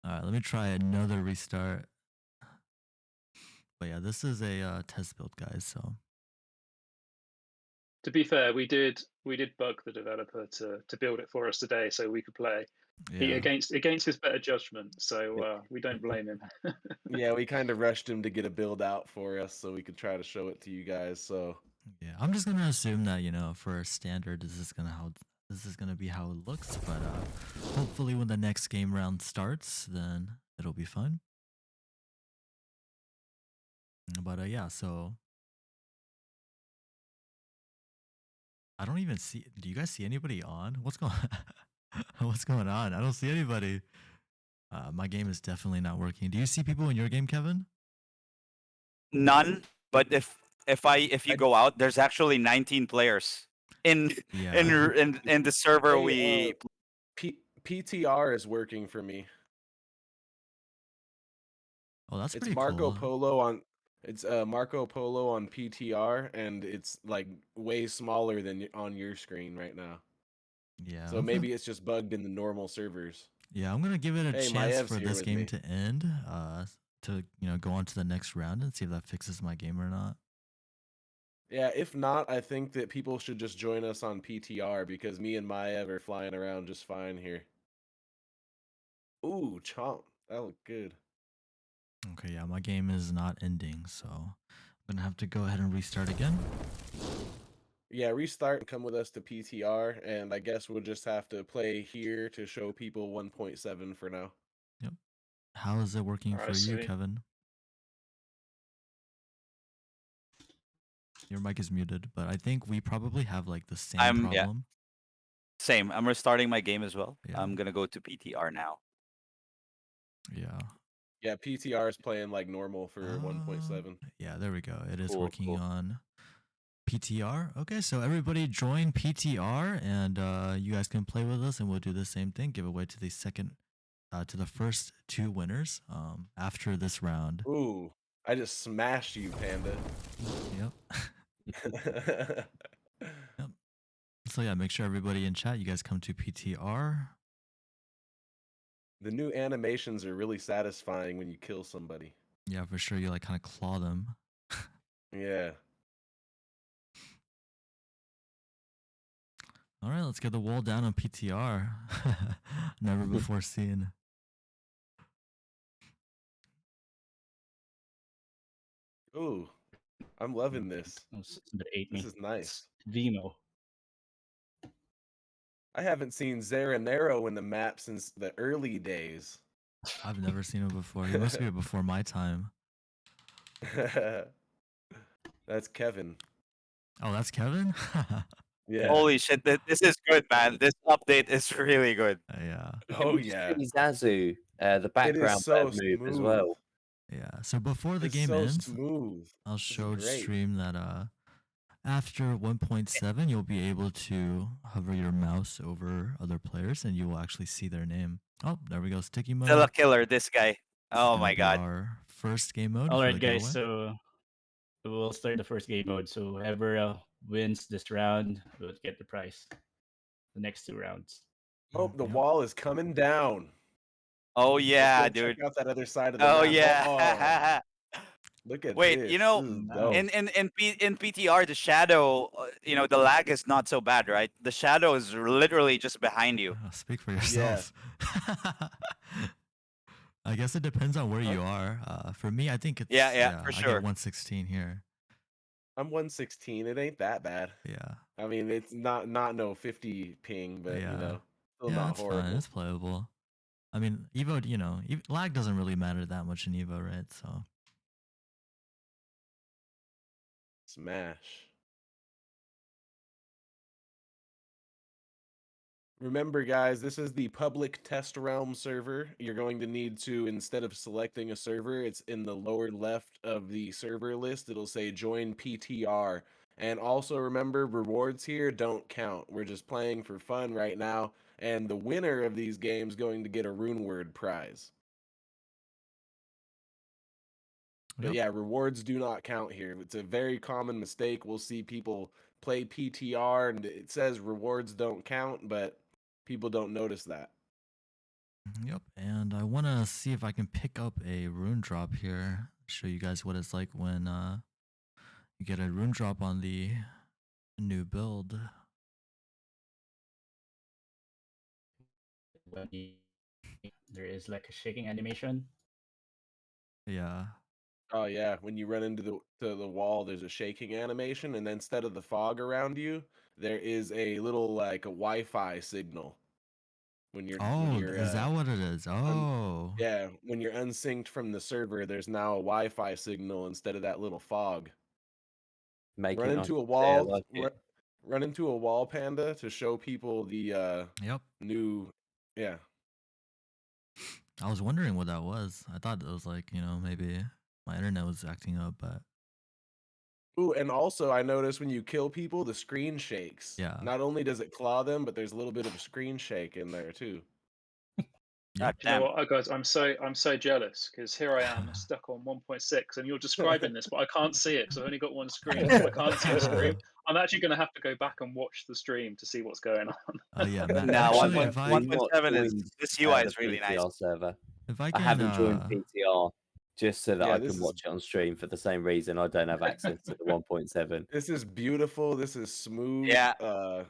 All right, let me try another restart. But yeah, this is a test build, guys. So To be fair, we did bug the developer to build it for us today so we could play. He, yeah, against his better judgment, so we don't blame him. Yeah, we kind of rushed him to get a build out for us so we could try to show it to you guys. So yeah. I'm just gonna assume that for standard, this is gonna be how it looks. But hopefully, when the next game round starts, then it'll be fun. But yeah, so I don't even see. Do you guys see anybody on? What's going? What's going on? I don't see anybody. My game is definitely not working. Do you see people in your game, Kevin? None, but if you go out, there's actually 19 players in Yeah. in the server Hey, PTR is working for me. Oh, that's It's pretty Marco cool. Polo on. It's Marco Polo on PTR, and it's like way smaller than on your screen right now. Yeah. So maybe it's just bugged in the normal servers. Yeah, I'm gonna give it a Hey, chance Maiev's for here this with game me. to end. To go on to the next round and see if that fixes my game or not. Yeah, if not, I think that people should just join us on PTR because me and Maiev are flying around just fine here. Ooh, chomp. That looked good. Okay, yeah, my game is not ending, so I'm gonna have to go ahead and restart again. Yeah, restart and come with us to PTR, and I guess we'll just have to play here to show people 1.7 for now. Yep. How is it working Alright, for you, sweet. Kevin? Your mic is muted, but I think we probably have like the same Yeah. problem. Same. I'm restarting my game as well. Yeah. I'm gonna go to PTR now. Yeah. Yeah, PTR is playing like normal for 1.7. Yeah, there we go. It is Cool, working cool. on PTR. Okay, so everybody join PTR and you guys can play with us and we'll do the same thing. Give away to the second to the first 2 winners after this round. Ooh, I just smashed you, Panda. Yep. Yep. So yeah, make sure everybody in chat, you guys come to PTR. The new animations are really satisfying when you kill somebody. Yeah, for sure. You like kind of claw them. Yeah. All right, let's get the wall down on PTR. Never before seen. Ooh, I'm loving this. Somebody ate me. This is nice. Vimo. I haven't seen Zaranero in the map since the early days. I've never seen him before. He must be before my time. That's Kevin. Oh, that's Kevin? Yeah. Holy shit, this is good, man. This update is really good. Yeah. Oh You yeah. see Zazu, the background so web move as smooth. well. Yeah. So before the It's game so ends, smooth. I'll is show great. stream that after 1.7 you'll be able to hover your mouse over other players and you will actually see their name. Oh, there we go. Sticky mode. Still a killer, this guy. It's Oh gonna my be god. Our first game mode. All for right, the guys. giveaway. So we'll start the first game mode. So whoever wins this round will get the prize. The next 2 rounds. Oh, the Yep. wall is coming down. Oh Let's yeah, go dude. check out that other side of the Oh map. yeah. Look at Wait, this. you know, This is Nice. dope. in PTR, the shadow, the lag is not so bad, right? The shadow is literally just behind you. Speak for yourself. I guess it depends on where you are. For me, I think it's Yeah, for I sure. get 116 here. I'm 116. It ain't that bad. Yeah. I mean, it's not no 50 ping, but Yeah. you know, still Yeah, not it's horrible. fine. It's playable. I mean, Evo, lag doesn't really matter that much in Evo, right? So Smash. Remember, guys, this is the public test realm server. You're going to need to, instead of selecting a server, it's in the lower left of the server list. It'll say join PTR. And also remember, rewards here don't count. We're just playing for fun right now. And the winner of these games going to get a rune word prize. But Yep. yeah, rewards do not count here. It's a very common mistake. We'll see people play PTR and it says rewards don't count, but people don't notice that. Yep. And I want to see if I can pick up a rune drop here. Show you guys what it's like when you get a rune drop on the new build. There is like a shaking animation. Yeah. Oh yeah, when you run into the wall, there's a shaking animation, and then instead of the fog around you, there is a little like a Wi-Fi signal. When you're Is that what it is? Oh. yeah, when you're unsynced from the server, there's now a Wi-Fi signal instead of that little fog. Make Run it into a nice. wall. Like it. Run into a wall, Panda, to show people the Yep. new. Yeah. I was wondering what that was. I thought it was like, maybe my internet was acting up, but Ooh, and also I noticed when you kill people, the screen shakes. Yeah. Not only does it claw them, but there's a little bit of a screen shake in there too. Yep. Do you know what, guys? I'm so jealous because here I am stuck on 1.6, and you're describing this, but I can't see it because I've only got one screen, so I can't see the stream. I'm actually going to have to go back and watch the stream to see what's going on. Oh yeah, Matt. No, Actually, 1.7 is joined, this UI the is really nice. PTR server. if I I can, haven't joined PTR just so that Yeah, I this can is- watch it on stream for the same reason I don't have access to the 1.7. This is beautiful. This is smooth. Yeah.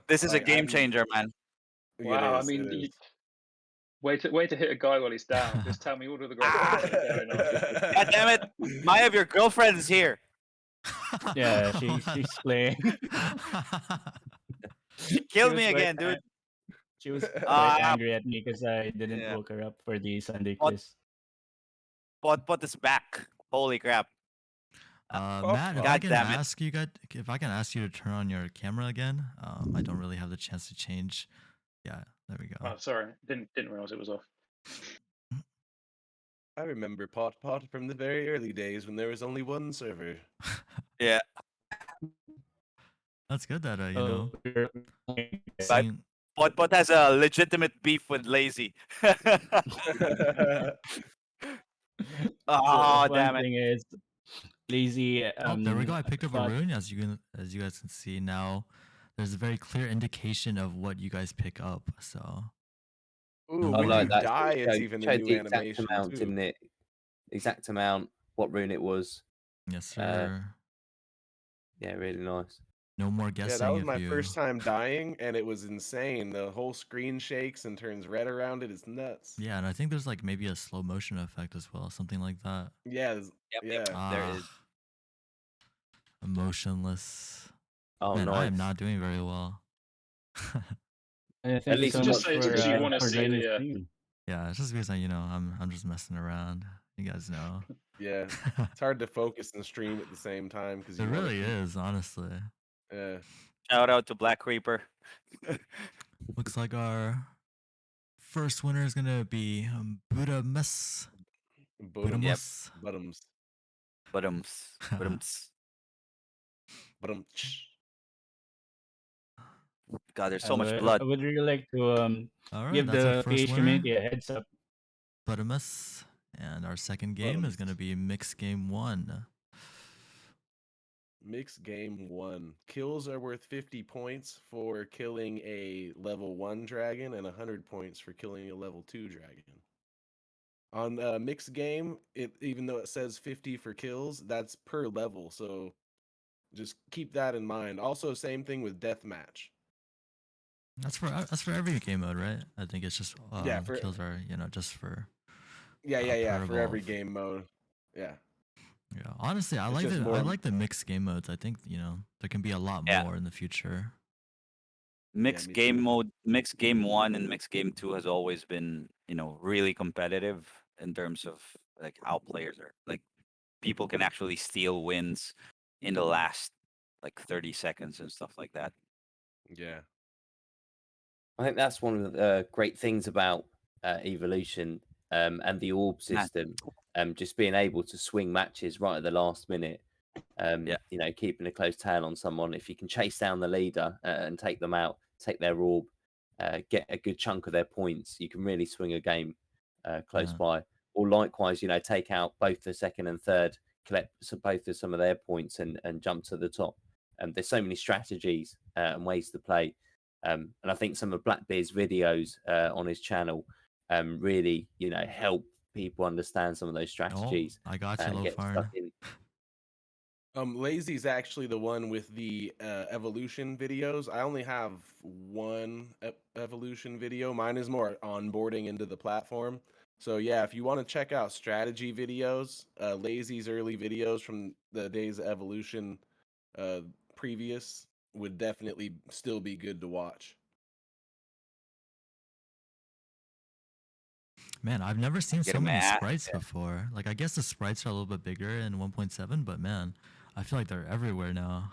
This is a like, game I'm- changer, man. it Wow, I is, mean, it is. way to hit a guy while he's down. Just tell me all of the great things that are going on. God damn it. Maiev, your girlfriend is here. Yeah, she's playing. She killed was me quite again, dude. She was quite Ah, angry at me because I didn't yeah. woke her up for the Sunday What? quiz. Pot is back. Holy crap. Matt, if God I can damn it. ask you to turn on your camera again, I don't really have the chance to change. Yeah, there we go. Oh, sorry, didn't realize it was off. I remember Pot from the very early days when there was only one server. Yeah. That's good that Oh, seeing- But has a legitimate beef with Lazy. The Ah, fun damn it. thing is, Lazy Oh, there we go. I picked up a thought rune. As you guys can see now, there's a very clear indication of what you guys pick up. So Ooh, no I when more. like you that. So die, it it's even a showed new the exact animation amount, too. didn't it? Exact amount, what rune it was. Yes, Uh, sir. Yeah, really nice. No more Yeah, that guessing was if my you. first time dying, and it was insane. The whole screen shakes and turns red around it. It's nuts. Yeah, and I think there's like maybe a slow motion effect as well, something like that. Yeah, Yep, yeah. there Ah, is. emotionless. Oh, Man, I am nice. not doing very well. thank At you least so you Just much got say it's because you want to for see joining the the. stream. Yeah, it's just because I'm just messing around. You guys know. Yeah, it's hard to focus and stream at the same time because It you want to really keep. is, honestly. Yeah, Shout out to Black Reaper. Looks like our first winner is gonna be Budamus. bottoms, Yep. Budamus. bottoms, But bottom. God, there's so much blood. I would really like to All right, give that's our the first PH winner, community a heads up. Budamus. And our second game is Bottoms. gonna be mixed game 1. Mixed game 1. Kills are worth 50 points for killing a level 1 dragon and 100 points for killing a level 2 dragon. On mixed game, even though it says 50 for kills, that's per level, so just keep that in mind. Also, same thing with deathmatch. That's for every game mode, right? I think it's just Yeah, for kills are just for yeah, per for every evolve. game mode. Yeah. Yeah, honestly, I It's like just the more mixed game modes. I think there can be a lot Yeah. more in the future. Mixed me game too. mode, mixed game 1 and mixed game 2 has always been, really competitive in terms of like how players are. Like people can actually steal wins in the last like 30 seconds and stuff like that. Yeah. I think that's one of the great things about Evolution and the orb Man. system. Just being able to swing matches right at the last minute. Yeah. Keeping a close tail on someone. If you can chase down the leader and take them out, take their orb, get a good chunk of their points, you can really swing a game close Yeah. by. Or likewise, take out both the second and third, collect both of some of their points and jump to the top. There's so many strategies and ways to play. And I think some of Blackbeard's videos on his channel really, help people understand some of those Oh, strategies I got you, and get stuck Lofarn. in. Lazy's actually the one with the evolution videos. I only have one evolution video. Mine is more onboarding into the platform. So yeah, if you want to check out strategy videos, Lazy's early videos from the days of evolution previous would definitely still be good to watch. Man, I've never seen Get so him many at- sprites before. Like, I guess the sprites are a little bit bigger in 1.7, but man, I feel like they're everywhere now.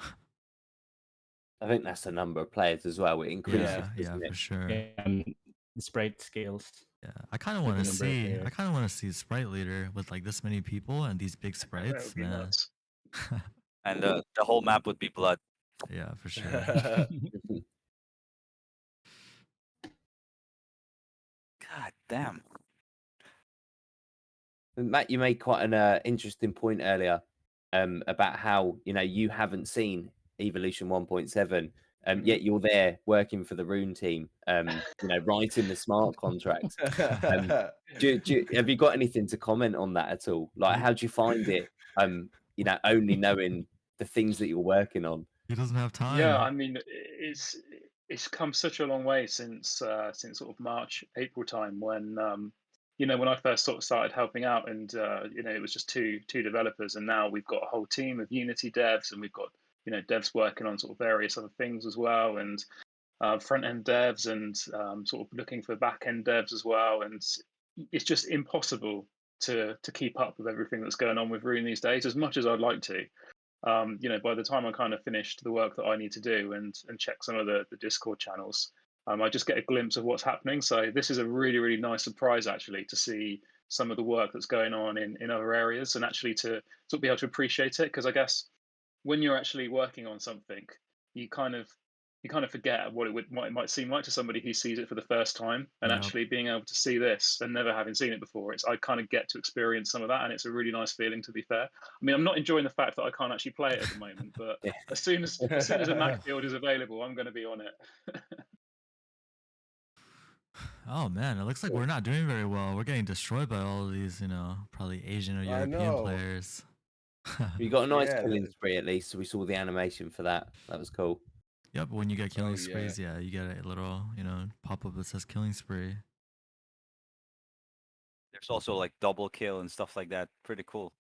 I think that's the number of players as well. It increases, yeah, doesn't for it? sure. The sprite scales. Yeah, I kind of With want the to number of see. I players. kind of want to see Sprite Leader with like this many people and these big That sprites, would be man. nuts. And the whole map would be blood. Yeah, for sure. God damn. Matt, you made quite an interesting point earlier about how you haven't seen Evolution 1.7, yet you're there working for the Roon team, writing the smart contracts. Have you got anything to comment on that at all? Like, how do you find it? Only knowing the things that you're working on. He doesn't have time. Yeah, I mean, it's come such a long way since sort of March, April time when when I first sort of started helping out, and it was just two developers, and now we've got a whole team of Unity devs, and we've got devs working on sort of various other things as well, and front end devs, and sort of looking for back end devs as well, and it's just impossible to keep up with everything that's going on with Roon these days, as much as I'd like to. By the time I kind of finished the work that I need to do and check some of the Discord channels, I just get a glimpse of what's happening. So this is a really, really nice surprise, actually, to see some of the work that's going on in other areas, and actually to sort of be able to appreciate it. Because I guess when you're actually working on something, you kind of, you kind of forget what it might seem like to somebody who sees it for the first time, and Yep. actually being able to see this and never having seen it before, I kind of get to experience some of that, and it's a really nice feeling, to be fair. I mean, I'm not enjoying the fact that I can't actually play it at the moment, but Yeah. as soon as a Mac build is available, I'm going to be on it. Oh man, it looks like So- we're not doing very well. We're getting destroyed by all of these, probably Asian or I European know. players. You got a nice Yeah, killing spree at least. So we saw the animation for that. That was cool. Yep, when you get killing yeah. sprees, yeah, you get a little, pop up that says killing spree. There's also like double kill and stuff like that. Pretty cool.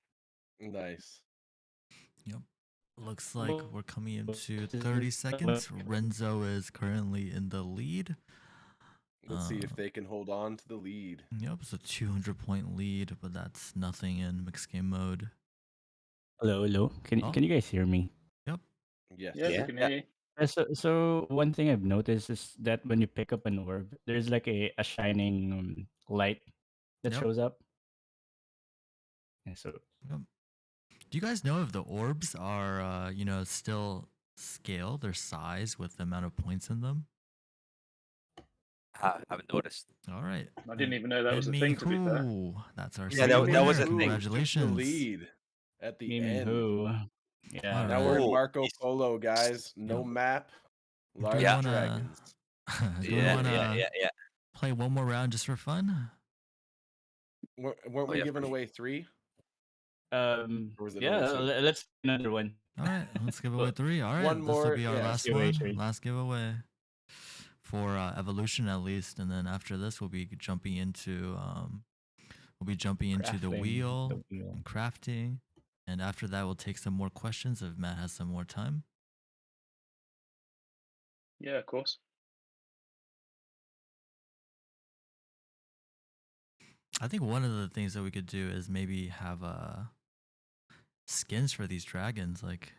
Nice. Yep. Looks like we're coming into 30 seconds. Renzo is currently in the lead. Let's see if they can hold on to the lead. Yep, it's a 200-point lead, but that's nothing in mixed game mode. Hello. Can Oh. you guys hear me? Yep. Yes. Yeah, Yeah. we can hear you. So one thing I've noticed is that when you pick up an orb, there's like a shining light that Yep. shows up. Yeah, so Yep. Do you guys know if the orbs are, still scale their size with the amount of points in them? Haven't noticed. All right. I didn't even know that was a And thing, to be fair. Mihu, that's our Yeah, second that was a winner. thing. Congratulations. The lead at the Mimi end. who? Yeah. All Now right. we're in Ooh, Marco he's- Polo, guys. No Yep. map. Do Large we Yeah. wanna- dragons. Do we Yeah, want to yeah. play one more round just for fun? Weren't Oh, we yeah, giving for away 3? Or was it Yeah. only 2? Let's do another one. All right, let's give away Well, 3. All right, one this will more, be our yeah. last Giveaway one. three. Last giveaway for evolution at least, and then after this we'll be jumping into the Crafting, wheel the wheel. and crafting, and after that we'll take some more questions if Matt has some more time. Yeah, of course. I think one of the things that we could do is maybe have skins for these dragons, like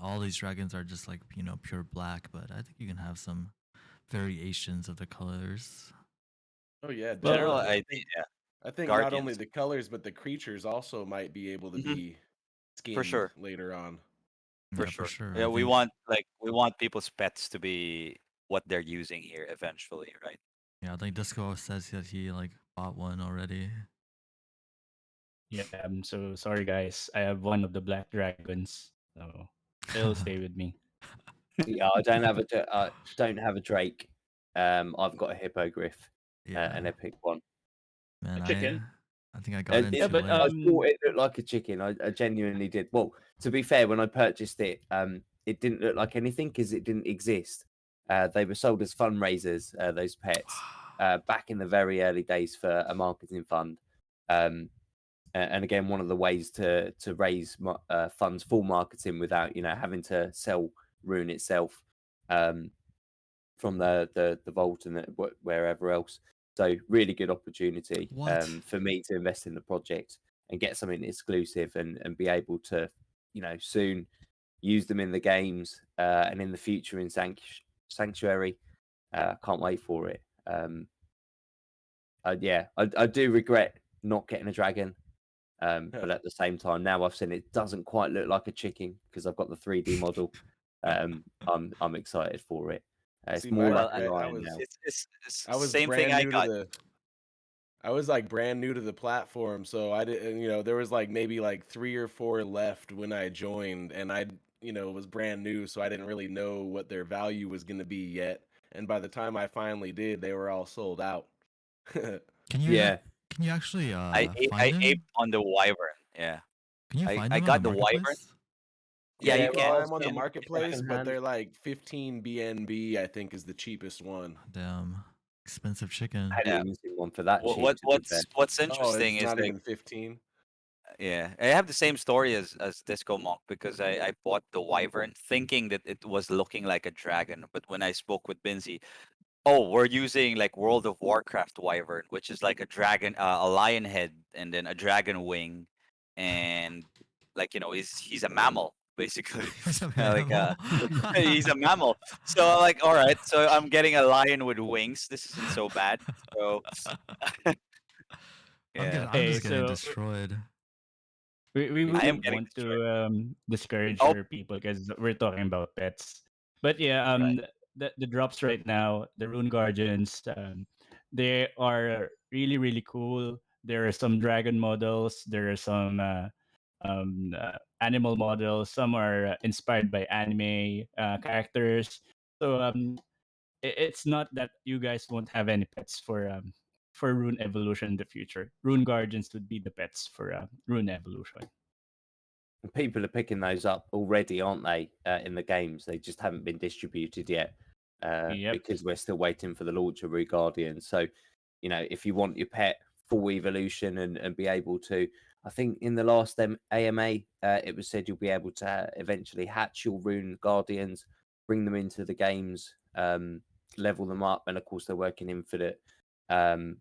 all these dragons are just like pure black, but I think you can have some variations of the colors. Oh yeah, General, definitely. I think yeah, I think not only Guardians. the colors, but the creatures also might be able to Mhm. be skinned sure. later on. For Yeah, sure. for sure. Yeah, I we think- want people's pets to be what they're using here eventually, right? Yeah, I think Disco says that he bought one already. Yeah, I'm so sorry, guys. I have one of the black dragons, so it'll stay with me. Yeah, I don't have a Drake. I've got a hippogriff, Yeah, an epic one. man, chicken? I think I got it. yeah, too but, late. I thought it looked like a chicken. I genuinely did. Well, to be fair, when I purchased it, it didn't look like anything because it didn't exist. They were sold as fundraisers, those pets, back in the very early days for a marketing fund. And again, one of the ways to raise funds for marketing without having to sell Rune itself from the vault and wherever else. So really good opportunity What? for me to invest in the project and get something exclusive and be able to soon use them in the games and in the future in Sanctuary. Can't wait for it. I do regret not getting a dragon. But at the same time, now I've seen it doesn't quite look like a chicken because I've got the 3D model. I'm excited for it. It's See, more my like a regret, lion now. It's I was same thing brand I new got. to the. I was like brand new to the platform, so I didn't. There was like maybe like 3 or 4 left when I joined, and I was brand new, so I didn't really know what their value was going to be yet. And by the time I finally did, they were all sold out. Can you? Yeah. Can you actually I find them? aped on the wyvern. Yeah. Can you find I them got on the the wyvern. marketplace? Yeah, you you can can. buy them on the And marketplace, but secondhand. they're like 15 BNB. I think is the cheapest one. Damn, expensive chicken. I hadn't Yeah. even seen one for that cheap. What's Oh, interesting it's is not like even 15. yeah, I have the same story as Discomonk because I bought the wyvern thinking that it was looking like a dragon, but when I spoke with Binzi, oh, we're using like World of Warcraft wyvern, which is like a dragon, a lion head, and then a dragon wing, and like he's a mammal basically. It's a Like mammal. he's a mammal. So I'm like, all right, so I'm getting a lion with wings. This isn't so bad. So yeah, I'm just Hey, getting so destroyed. we I am wouldn't getting want destroyed. to discourage Oh. our people because we're talking about pets. But yeah, the drops right now, the Rune Guardians, they are really really cool. There are some dragon models. There are some animal models. Some are inspired by anime characters. So it's not that you guys won't have any pets for Rune Evolution in the future. Rune Guardians would be the pets for Rune Evolution. People are picking those up already, aren't they? In the games, they just haven't been distributed yet Yep. because we're still waiting for the launch of Rue Guardian. So, you know, if you want your pet full evolution and be able to, I think in the last AMA, it was said you'll be able to eventually hatch your Rune Guardians, bring them into the games, level them up, and of course they're working Infinite and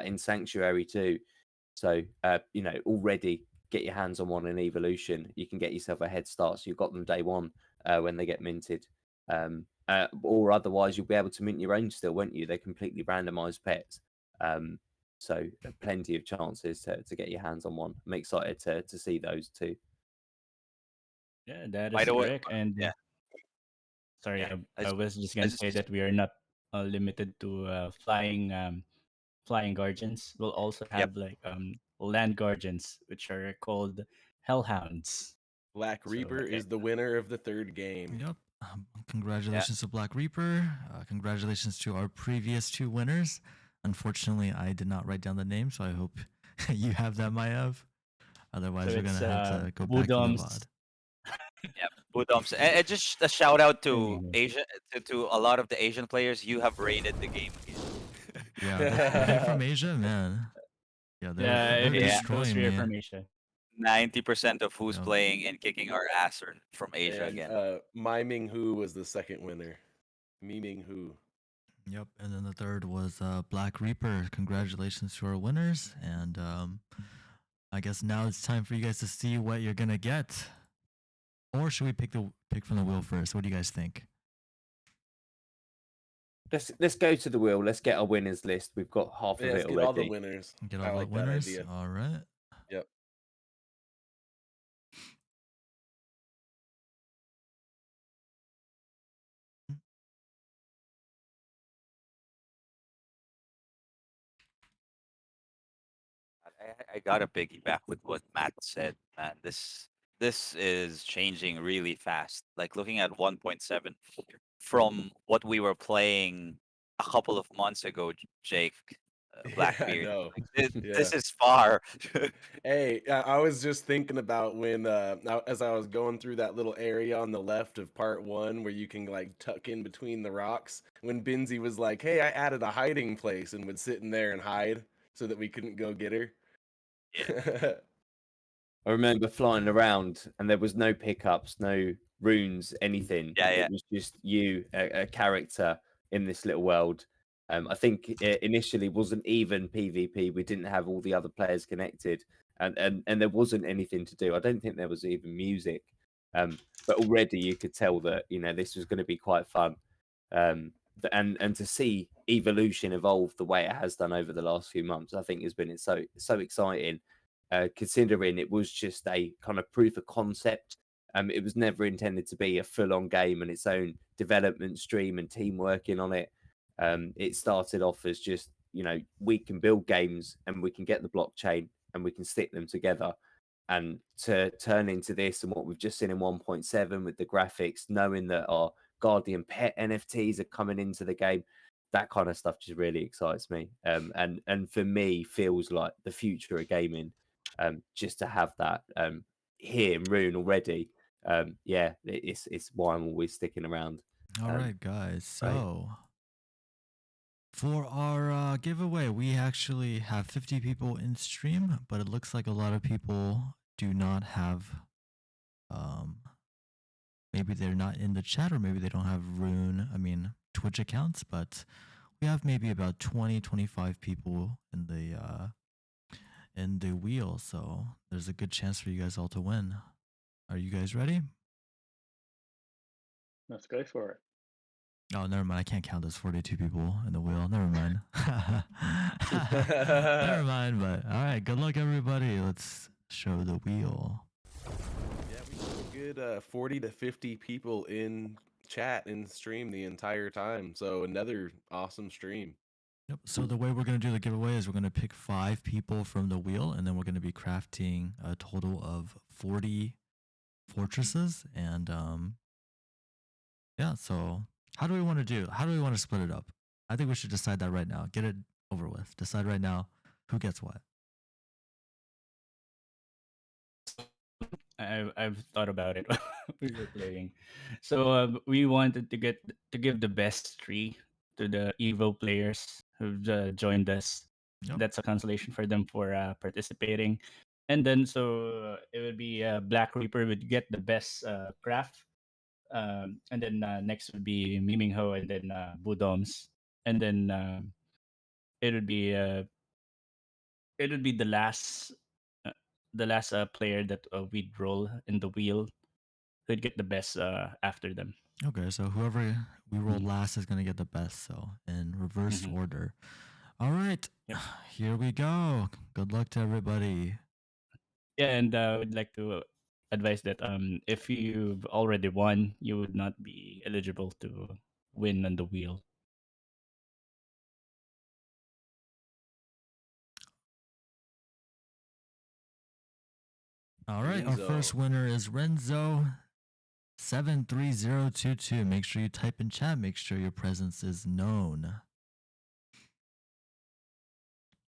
in Sanctuary too. So, you know, already get your hands on one in Evolution. You can get yourself a head start. So you've got them day one when they get minted. Or otherwise, you'll be able to mint your own still, won't you? They're completely randomized pets. So plenty of chances to get your hands on one. I'm excited to see those too. Yeah, that By is the way, correct. And yeah, sorry, yeah. I was just gonna say that we are not limited to flying guardians. We'll also Yep. have like land guardians, which are called hellhounds. Black So, Reaper is the winner of the third game. Yep. Congratulations to Black Reaper. Congratulations to our previous two winners. Unfortunately, I did not write down the name, so I hope you have that, Maiev. Otherwise, So we're gonna it's, have to go back to the Budums. VOD. Yeah, Budums. And just a shout out to Mhm. Asia, to a lot of the Asian players. You have rated the game again. Yeah, they're from Asia, man. Yeah, they're Yeah, Yeah. those destroying three are me. from Asia. 90% of who's Yep. playing and kicking our ass are from Asia And again. Mai Ming Hu was the second winner. Mi Ming Hu. Yep, and then the third was Black Reaper. Congratulations to our winners, and I guess now it's time for you guys to see what you're gonna get. Or should we pick from the wheel first? What do you guys think? Let's go to the wheel. Let's get our winners list. We've got half of Yeah, let's it get already. all the winners. Get I all like the that winners. idea. All right. Yep. I gotta piggyback with what Matt said, man. This is changing really fast. Like looking at 1.7 from what we were playing a couple of months ago, Jake, Yeah, I Blackbeard. know. Like, Yeah. this is far. Hey, I was just thinking about when, as I was going through that little area on the left of part one where you can like tuck in between the rocks, when Binzi was like, "Hey, I added a hiding place," and would sit in there and hide so that we couldn't go get her. Yeah. I remember flying around and there was no pickups, no runes, anything. Yeah, yeah. It was just you, a character in this little world. I think it initially wasn't even PvP. We didn't have all the other players connected, and there wasn't anything to do. I don't think there was even music. But already you could tell that this was going to be quite fun. And to see evolution evolve the way it has done over the last few months, I think has been so exciting. Considering it was just a kind of proof of concept. It was never intended to be a full-on game and its own development stream and team working on it. It started off as just, we can build games and we can get the blockchain and we can stick them together. And to turn into this and what we've just seen in 1.7 with the graphics, knowing that our Guardian pet NFTs are coming into the game, that kind of stuff just really excites me. And for me, feels like the future of gaming. Just to have that here in Roon already, yeah, it's why I'm always sticking around. All right, guys. So for our giveaway, we actually have 50 people in stream, but it looks like a lot of people do not have. Maybe they're not in the chat, or maybe they don't have Twitch accounts. But we have maybe about 20-25 people in the wheel, so there's a good chance for you guys all to win. Are you guys ready? Let's go for it. Oh, never mind. I can't count those 42 people in the wheel. Never mind. Never mind. But all right. Good luck, everybody. Let's show the wheel. Yeah, we should be good 40 to 50 people in chat and stream the entire time. So another awesome stream. Yep. So the way we're gonna do the giveaway is we're gonna pick 5 people from the wheel, and then we're gonna be crafting a total of 40 fortresses. And yeah. So how do we want to do? How do we want to split it up? I think we should decide that right now. Get it over with. Decide right now who gets what. I've thought about it while we were playing. So we wanted to give the best tree to the Evo players who've joined us. Yep. That's a consolation for them for participating. And then it would be Black Reaper would get the best craft. And then next would be Miming Ho, and then Budoms. And then it would be uh, it would be uh, the last player that we'd roll in the wheel who'd get the best after them. Okay. So whoever we roll Mhm. last is gonna get the best. So in reverse Mhm. order. All right. Yep. Here we go. Good luck to everybody. Yeah, and would like to advise that if you've already won, you would not be eligible to win on the wheel. All right. Our first Renzo. winner is Renzo. 73022. Make sure you type in chat. Make sure your presence is known.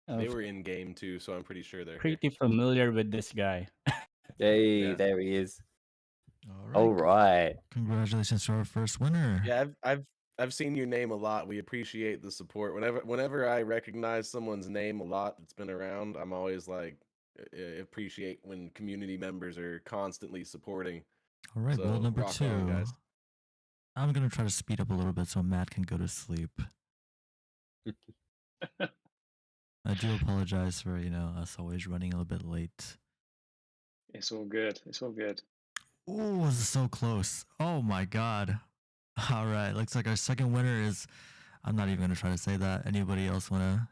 They were in game too, so I'm pretty sure they're here. Pretty familiar with this guy. Hey, Yeah. there he is. All right. All right. Congratulations to our first winner. Yeah, I've seen your name a lot. We appreciate the support. Whenever I recognize someone's name a lot that's been around, I'm always like appreciate when community members are constantly supporting. All right. Wheel So number rock 2. on, guys. I'm going to try to speed up a little bit so Matt can go to sleep. I do apologize for, us always running a little bit late. It's all good. It's all good. Ooh, this is so close. Oh my god. All right. Looks like our second winner is. I'm not even going to try to say that. Anybody else want to,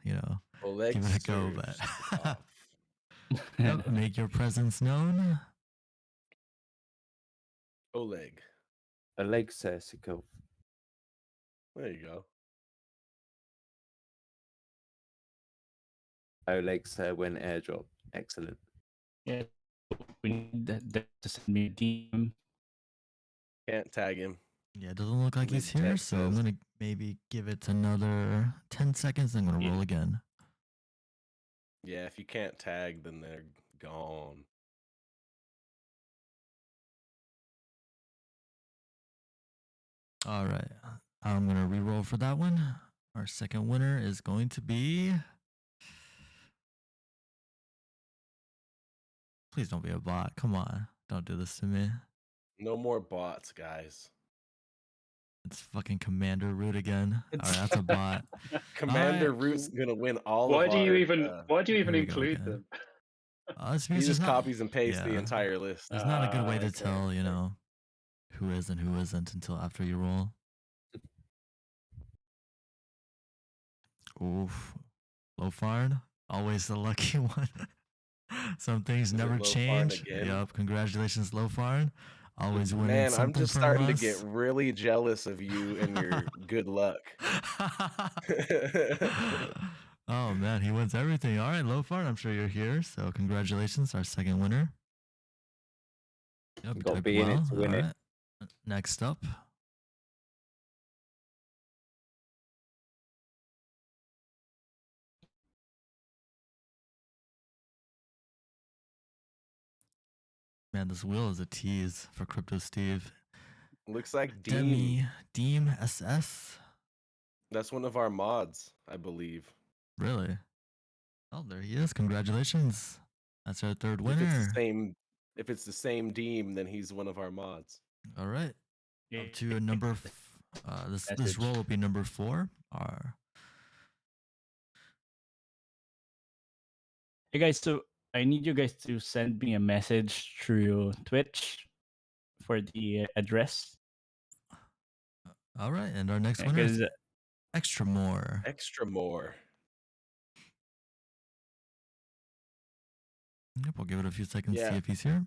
give it a go? But yep, make your presence known. Oleg. Alexa Sikov. There you go. Alexa when airdrop. Excellent. Yeah, we need that to send me a DM. Can't tag him. Yeah, it doesn't look like he's here, Mid-text so I'm says. going to maybe give it another 10 seconds. I'm going to Yeah. roll again. Yeah, if you can't tag, then they're gone. All right. I'm going to re-roll for that one. Our second winner is going to be. Please don't be a bot. Come on. Don't do this to me. No more bots, guys. It's fucking Commander Root again. All right, that's a bot. Commander Alright. Root's gonna win all Why of do our. you even Here we go include again. them? It's He because just there's not, copies and pastes the yeah, entire list. there's not a good way to Okay, tell, okay. who is and who isn't until after you roll. Oof. Lofarn, always the lucky one. Some things Is it never Lofarn change. again? Yep, congratulations, Lofarn. Always winning Man, I'm something just from starting us. to get really jealous of you and your good luck. Oh man, he wins everything. All right, Lofarn, I'm sure you're here. So congratulations, our second winner. Yep, you Got to typed be in it well. to win All it. right. Next up. Man, this wheel is a tease for Crypto Steve. Looks like Deem. Deem SS. That's one of our mods, I believe. Really? Oh, there he is. Congratulations. That's our third If it's the winner. same, if it's the same Deem, then he's one of our mods. All right. Yeah, Up to number. This message. roll will be number 4. Hey guys, so I need you guys to send me a message through Twitch for the address. All right, and our next winner is Because Extra More. Extra more. Yep, we'll give it a few seconds to Yeah. see if he's here.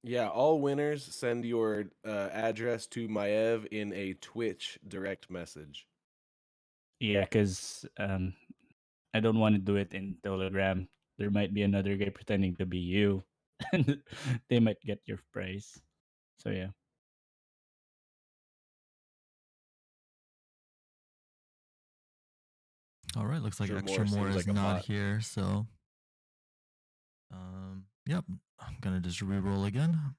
Yeah, all winners send your address to Maiev in a Twitch direct message. Yeah, because I don't want to do it in Telegram. There might be another guy pretending to be you, and they might get your prize. So yeah. All right, looks like Sure, extra more more seems is like a not bot. here, so yep, I'm gonna just re-roll again.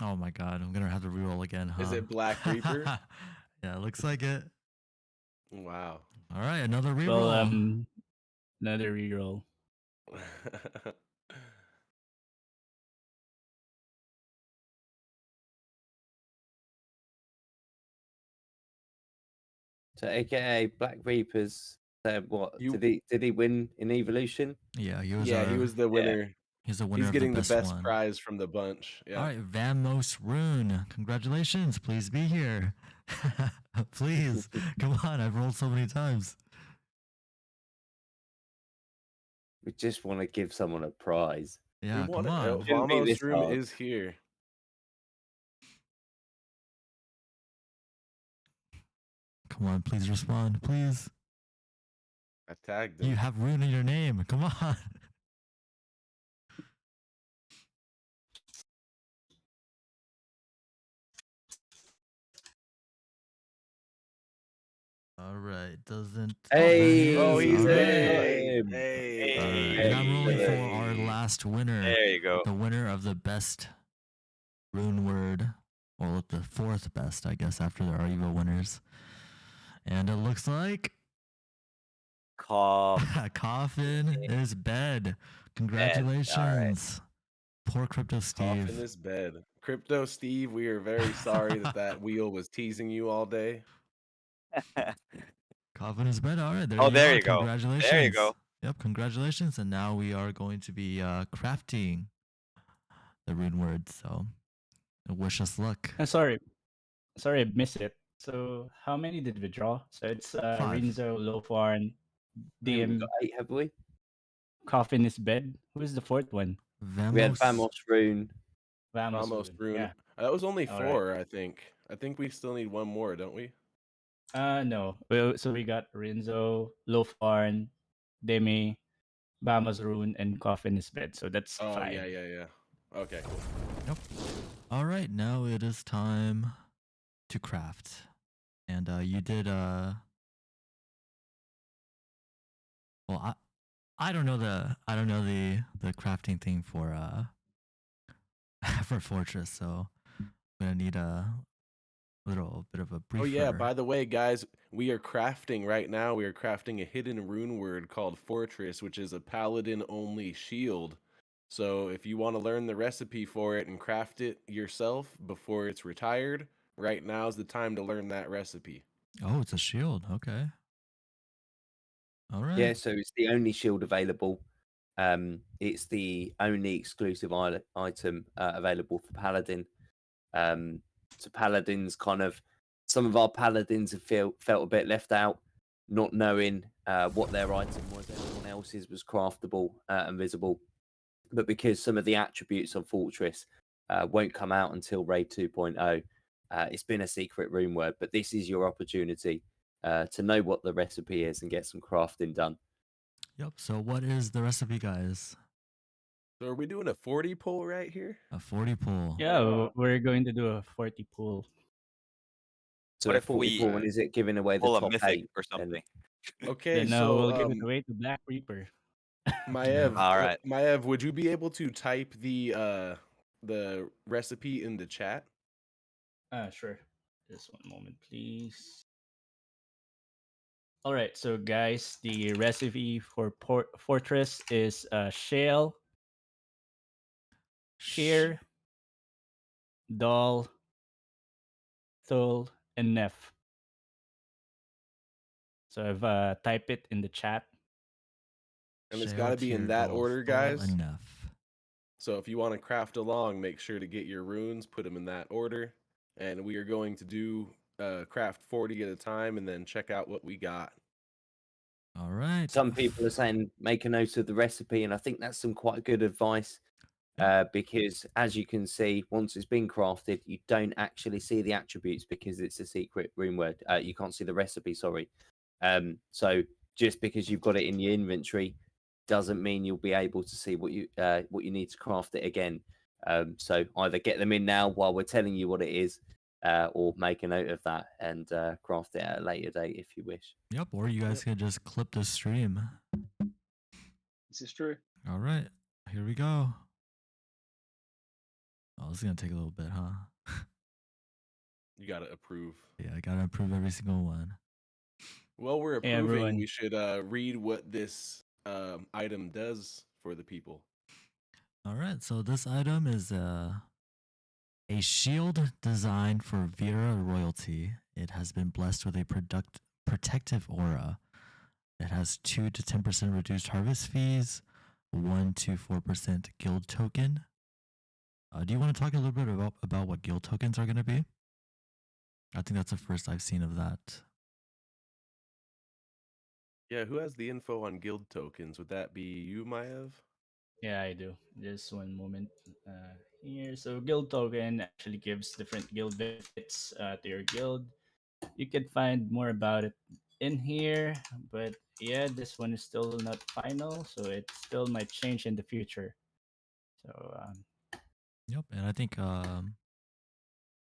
Oh my god, I'm gonna have to re-roll again, huh? Is it Black Reaper? Yeah, looks like it. Wow. All right, another Well, re-roll. another reroll. So, AKA Black Reapers. What You- did he win in Evolution? Yeah, he was yeah, he was the winner. he's the winner He's of the getting the best best one. prize from the bunch. Yeah. All right, Vamos Roon, congratulations. Please be here. Please, come on. I've rolled so many times. We just want to give someone a prize. Yeah, come it. on. Shouldn't be Vamos this Room hard. is here. Come on, please respond. Please. I tagged him. You have Roon in your name. Come on. All right, doesn't. Hey, Oh, he's All there. right. him. Hey. All right, Hey. and I'm rolling for our Hey. last winner. There you go. The winner of the best rune word, or the fourth best, I guess, after there are evil winners. And it looks like Cough. Coffin is bed. Congratulations. Poor Crypto Cough in Steve. this bed. Crypto Steve, we are very sorry that wheel was teasing you all day. Coffin is bed. All right, there Oh, you there are. you go. Congratulations. There you go. Yep, congratulations. And now we are going to be crafting the rune words. So wish us luck. Sorry, I missed it. So how many did we draw? So it's 5. Rinzo, Lofarn, We haven't DM, got 8, have we? Coffin is bed. Who's the fourth one? We had Vamos. Vamos Rune. Vamos. Vamos Rune. Rune. Yeah. That was only All right. 4, I think. I think we still need one more, don't we? No. Well, so we got Rinzo, Lofarn, Demi, Vamos Rune, and Coffin is bed. So that's Oh, 5. yeah. Okay, cool. Yep. All right, now it is time to craft. And you did well, I don't know the crafting thing for for Fortress, so I'm gonna need a little bit of a briefer. Oh yeah, by the way, guys, we are crafting right now. We are crafting a hidden rune word called Fortress, which is a paladin only shield. So if you want to learn the recipe for it and craft it yourself before it's retired, right now is the time to learn that recipe. Oh, it's a shield. Okay. All right. Yeah, so it's the only shield available. It's the only exclusive item available for Paladin. So Paladins some of our Paladins have felt a bit left out, not knowing what their item was. Everyone else's was craftable and visible. But because some of the attributes of Fortress won't come out until Raid 2.0, it's been a secret rune word. But this is your opportunity to know what the recipe is and get some crafting done. Yep. So what is the recipe, guys? So are we doing a 40 pull right here? A 40 pull. Yeah, we're going to do a 40 pool. So What a if we 44 one, is it giving away the Pull a top mythic 8? or something. Okay, Then so we'll give it away to Black Reaper. Maiev, All right. Maiev, would you be able to type the recipe in the chat? Sure. Just one moment, please. All right, so guys, the recipe for Fortress is shale, shear, doll, thul, and nef. So I've typed it in the chat. And it's Shale, got to be in tier, that doll, order, full, guys. Enough. So if you want to craft along, make sure to get your runes, put them in that order. And we are going to do craft 40 at a time and then check out what we got. All right. Some people are saying make a note of the recipe, and I think that's some quite good advice. Because as you can see, once it's been crafted, you don't actually see the attributes because it's a secret rune word. You can't see the recipe, sorry. So just because you've got it in your inventory doesn't mean you'll be able to see what you need to craft it again. So either get them in now while we're telling you what it is, or make a note of that and craft it at a later date if you wish. Yep. Or you guys can just clip the stream. This is true. All right. Here we go. Oh, this is gonna take a little bit, huh? You got to approve. Yeah, I gotta approve every single one. Well, we're Hey, approving. everyone. We should read what this item does for the people. All right. So this item is a shield designed for Vera royalty. It has been blessed with a protective aura. It has 2 to 10% reduced harvest fees, 1 to 4% guild token. Do you want to talk a little bit about what guild tokens are going to be? I think that's the first I've seen of that. Yeah, who has the info on guild tokens? Would that be you, Maiev? Yeah, I do. Just one moment here. So guild token actually gives different guild benefits to your guild. You can find more about it in here, but yeah, this one is still not final, so it still might change in the future. So Yep, and I think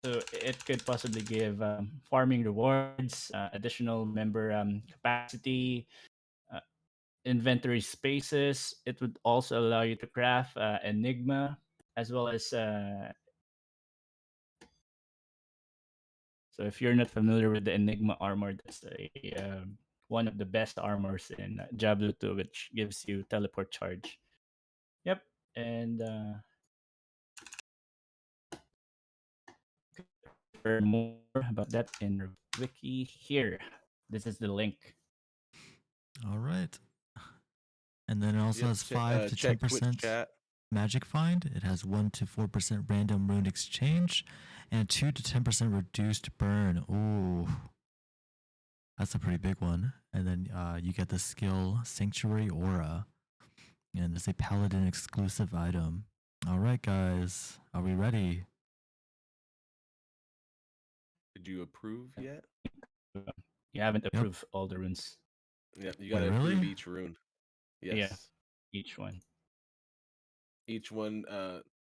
so it could possibly give farming rewards, additional member capacity, uh, inventory spaces. It would also allow you to craft Enigma, as well as so if you're not familiar with the Enigma armor, that's one of the best armors in Diablo 2, which gives you teleport charge. Yep, and for more about that in wiki here. This is the link. all right. And then it also Yep, has 5 to check Twitch 10% chat. magic find. It has 1 to 4% random rune exchange, and 2 to 10% reduced burn. Ooh, that's a pretty big one. And then you get the skill Sanctuary Aura, and it's a paladin exclusive item. All right, guys, are we ready? Did you approve yet? You haven't approved all the runes. Yeah, you got to Wait, approve really? each rune. Yes. Yeah. Each one. Each one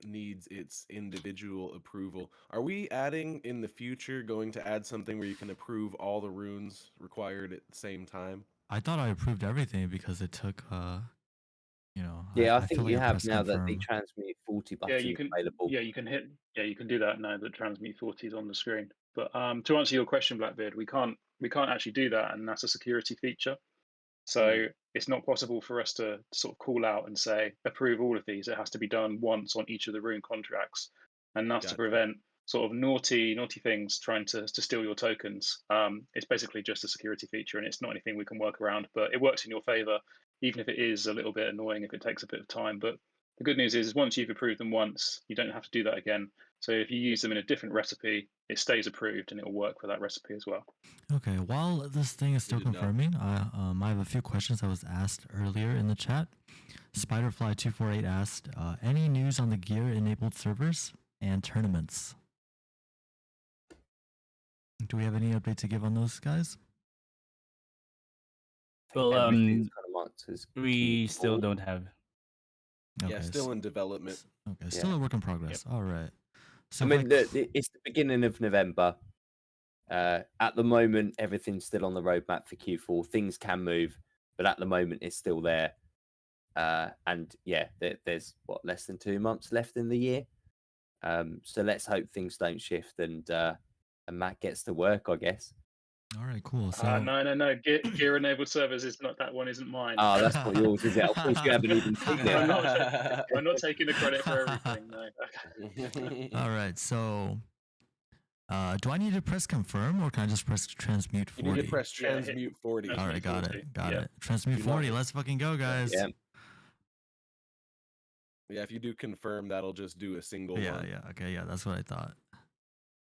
needs its individual approval. Are we adding in the future, going to add something where you can approve all the runes required at the same time? I thought I approved everything because it took, Yeah, I I think feel you like I have pressed now that the confirm. transmute 40 Yeah, button you is can. available. Yeah, you can hit. Yeah, you can do that now that transmute 40 is on the screen. But to answer your question, Blackbeard, we can't actually do that, and that's a security feature. So it's not possible for us to sort of call out and say approve all of these. It has to be done once on each of the rune contracts, and that's to Gotcha. prevent sort of naughty things trying to steal your tokens. It's basically just a security feature, and it's not anything we can work around. But it works in your favor, even if it is a little bit annoying if it takes a bit of time. But the good news is once you've approved them once, you don't have to do that again. So if you use them in a different recipe, it stays approved and it will work for that recipe as well. Okay, while this thing is still Good to know. confirming, I have a few questions that was asked earlier in the chat. Spiderfly248 asked, any news on the gear-enabled servers and tournaments? Do we have any update to give on those, guys? Well, Everything's kind of marked as we still Q4. don't have. Yeah, still in development. Okay, still a work in progress. All right. So I if mean, it's the beginning of November. At the moment, everything's still on the roadmap for Q4. Things can move, but at the moment, it's still there. And yeah, there's less than 2 months left in the year. So let's hope things don't shift and Matt gets to work, I guess. All right, cool. So No. Gear enabled servers is not that one. Isn't mine. Oh, that's not yours, is it? Of course, you haven't even seen I'm it. not taking the credit for everything. No. all right, so do I need to press confirm or can I just press transmute 40? You need to press Yeah, hit transmute 40. All right, got 40. it. Got Yeah. it. Transmute Do not- 40. Let's fucking go, guys. Yeah. Yeah, if you do confirm, that'll just do a single Yeah, one. yeah. Okay, yeah, that's what I thought.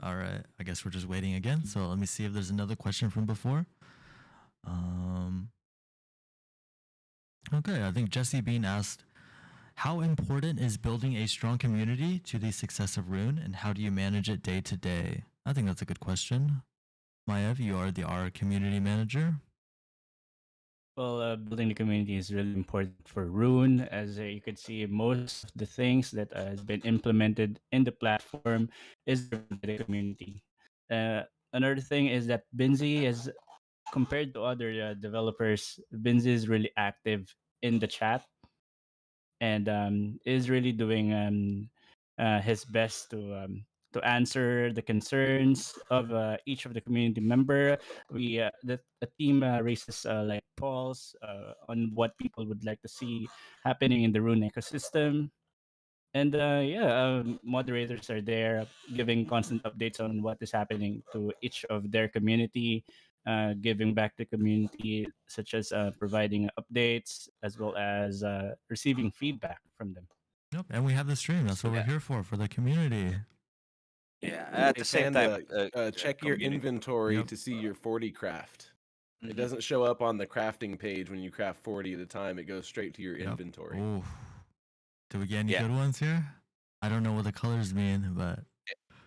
All right. I guess we're just waiting again. So let me see if there's another question from before. Okay, I think Jesse Bean asked, how important is building a strong community to the success of Rune, and how do you manage it day to day? I think that's a good question. Maiev, you are our community manager. Well, building the community is really important for Rune, as you could see, most of the things that has been implemented in the platform is driven by the community. Uh, Another thing is that Binzi is, compared to other developers, Binzi is really active in the chat and is really doing his best to answer the concerns of each of the community member. The team raises like polls on what people would like to see happening in the Rune ecosystem. And moderators are there giving constant updates on what is happening to each of their community, giving back to community, such as providing updates as well as receiving feedback from them. Yep, and we have the stream. That's what we're Yeah. here for the community. Yeah. At Hey, the same time, Panda, check your community. inventory Yep. to see your 40 craft. It Mhm. doesn't show up on the crafting page when you craft 40 at a time. It goes straight to your Yep. inventory. Oh, do we get any Yeah. good ones here? I don't know what the colors mean, but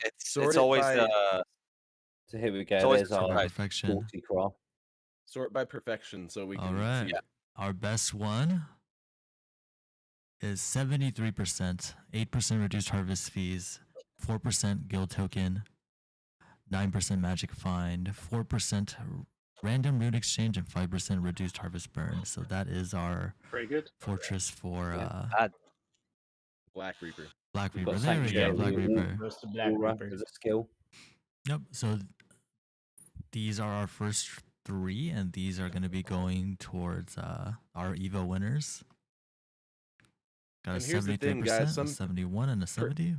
It's Sort it always by So here we it's go. always a There's our surprise. perfection. 40 craft. sort by perfection so we All can right. see. Yeah. Our best one is 73%, 8% reduced harvest fees, 4% guild token, 9% magic find, 4% random rune exchange, and 5% reduced harvest burn. So that is our Pretty good. fortress for Bad. Black Reaper. Black We've Reaper. got There we go, Sanctuary Black Mutant, Reaper. Goes to Black Aura Reaper. as a skill. Yep. So these are our first three, and these are going to be going towards our Evo winners. Got a And here's the thing, 73%, guys, a some 71, and a 70.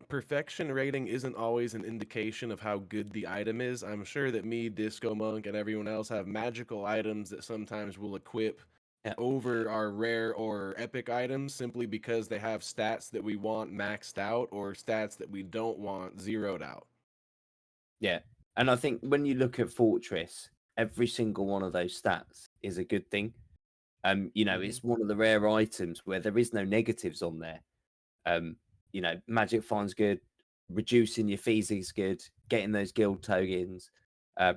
perfection rating isn't always an indication of how good the item is. I'm sure that me, Discomonk, and everyone else have magical items that sometimes will equip Yeah. over our rare or epic items simply because they have stats that we want maxed out or stats that we don't want zeroed out. Yeah. And I think when you look at Fortress, every single one of those stats is a good thing. It's one of the rare items where there is no negatives on there. Magic find's good, reducing your fees is good, getting those guild tokens,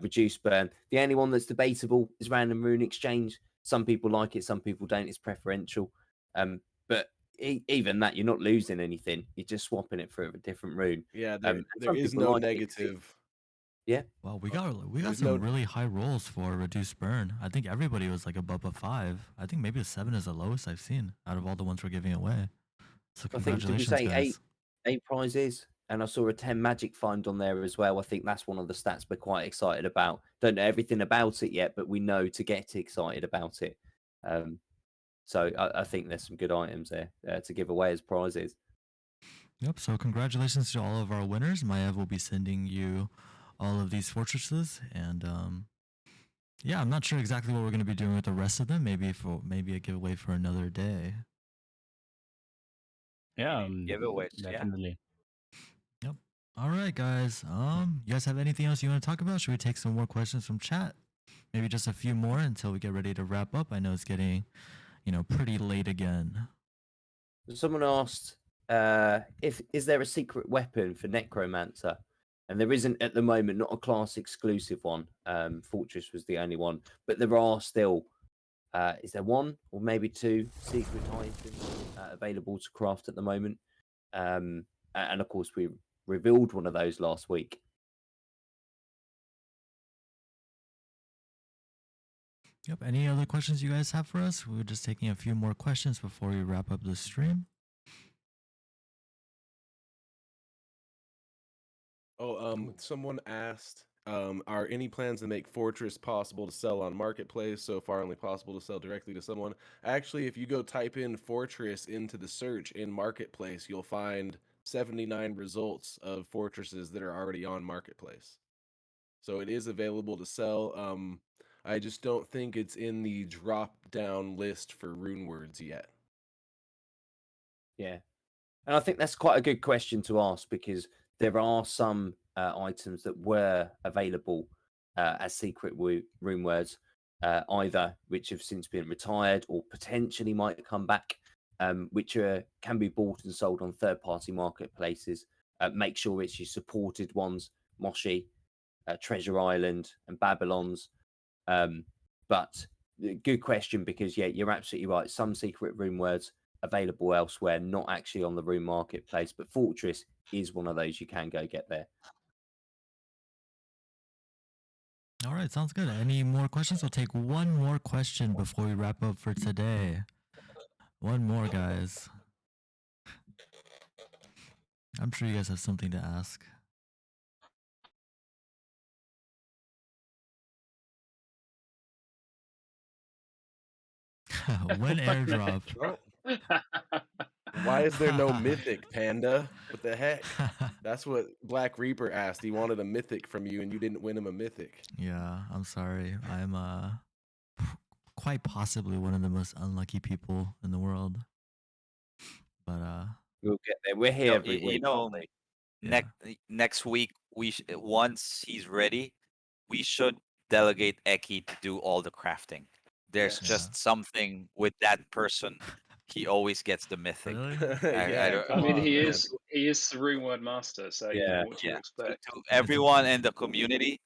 reduce burn. The only one that's debatable is random rune exchange. Some people like it, some people don't. It's preferential. But even that, you're not losing anything. You're just swapping it for a different rune. Yeah, And there some is people no like it 'cause negative. Well, we got There's some no- really high rolls for reduced burn. I think everybody was like above a 5. I think maybe a 7 is the lowest I've seen out of all the ones we're giving away. So I think, did we congratulations, say guys. eight prizes? And I saw a 10 magic find on there as well. I think that's one of the stats we're quite excited about. Don't know everything about it yet, but we know to get excited about it. So I think there's some good items there to give away as prizes. Yep. So congratulations to all of our winners. Maiev will be sending you all of these fortresses, and yeah, I'm not sure exactly what we're going to be doing with the rest of them. Maybe a giveaway for another day. Yeah, Giveaways. Yeah. definitely. Yep. All right, guys. You guys have anything else you want to talk about? Should we take some more questions from chat? Maybe just a few more until we get ready to wrap up. I know it's getting, pretty late again. Someone asked, is there a secret weapon for Necromancer? And there isn't at the moment, not a class exclusive one. Fortress was the only one, but there are still. Is there one or maybe two secret items available to craft at the moment? And of course, we revealed one of those last week. Yep. Any other questions you guys have for us? We're just taking a few more questions before we wrap up the stream. Someone asked, are any plans to make Fortress possible to sell on Marketplace? So far, only possible to sell directly to someone. Actually, if you go type in Fortress into the search in Marketplace, you'll find 79 results of fortresses that are already on Marketplace. So it is available to sell. I just don't think it's in the drop-down list for rune words yet. Yeah. And I think that's quite a good question to ask because there are some items that were available as secret rune words, either which have since been retired or potentially might come back, which can be bought and sold on third-party marketplaces. Make sure it's your supported ones, Moshi, Treasure Island, and Babylon's. But good question, because yeah, you're absolutely right. Some secret rune words available elsewhere, not actually on the Rune Marketplace, but Fortress is one of those you can go get there. All right, sounds good. Any more questions? I'll take one more question before we wrap up for today. One more, guys. I'm sure you guys have something to ask. When airdrop? Oh, why is there no mythic, Panda? What the heck? That's what Black Reaper asked. He wanted a mythic from you, and you didn't win him a mythic. Yeah, I'm sorry. I'm quite possibly one of the most unlucky people in the world. But We'll get there. We're here every you week. know, aren't we? next week once he's ready, we should delegate Eki to do all the crafting. There's Yes. just something with that person. He always gets the mythic. really? I don't. I mean, come on, he man. is the rune word master, so you Yeah. know what do you Yeah, expect? to everyone in the community,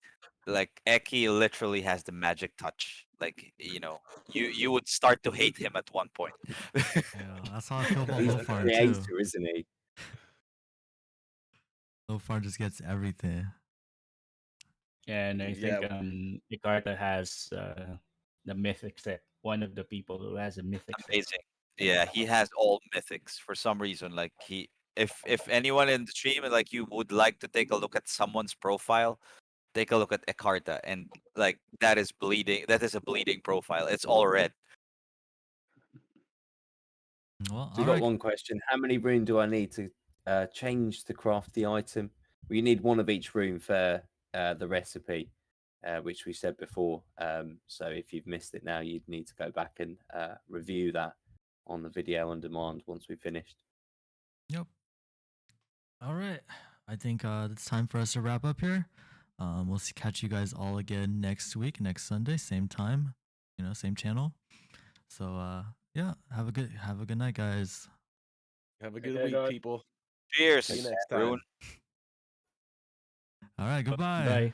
like Eki literally has the magic touch. Like, you would start to hate him at one point. Yeah, that's how I feel about He's low the farm too. creator, isn't he? Low farm just gets everything. Yeah, and I Yeah. think Icarta has the mythic set. One of the people who has a mythic set. Amazing. Yeah, he has all mythics for some reason. Like, if anyone in the stream, like, you would like to take a look at someone's profile, take a look at Ekarta, and like that is bleeding. That is a bleeding profile. It's all red. Well, So we've got one question. How many rune do I need to change to craft the item? Well, you need one of each rune for the recipe, which we said before. So if you've missed it now, you'd need to go back and review that on the video on demand once we've finished. Yep. All right. I think it's time for us to wrap up here. We'll catch you guys all again next week, next Sunday, same time, same channel. So yeah, have a good night, guys. Have a good Okay, week, guys. people. Cheers, See you next Roon. time. All right, goodbye. Bye.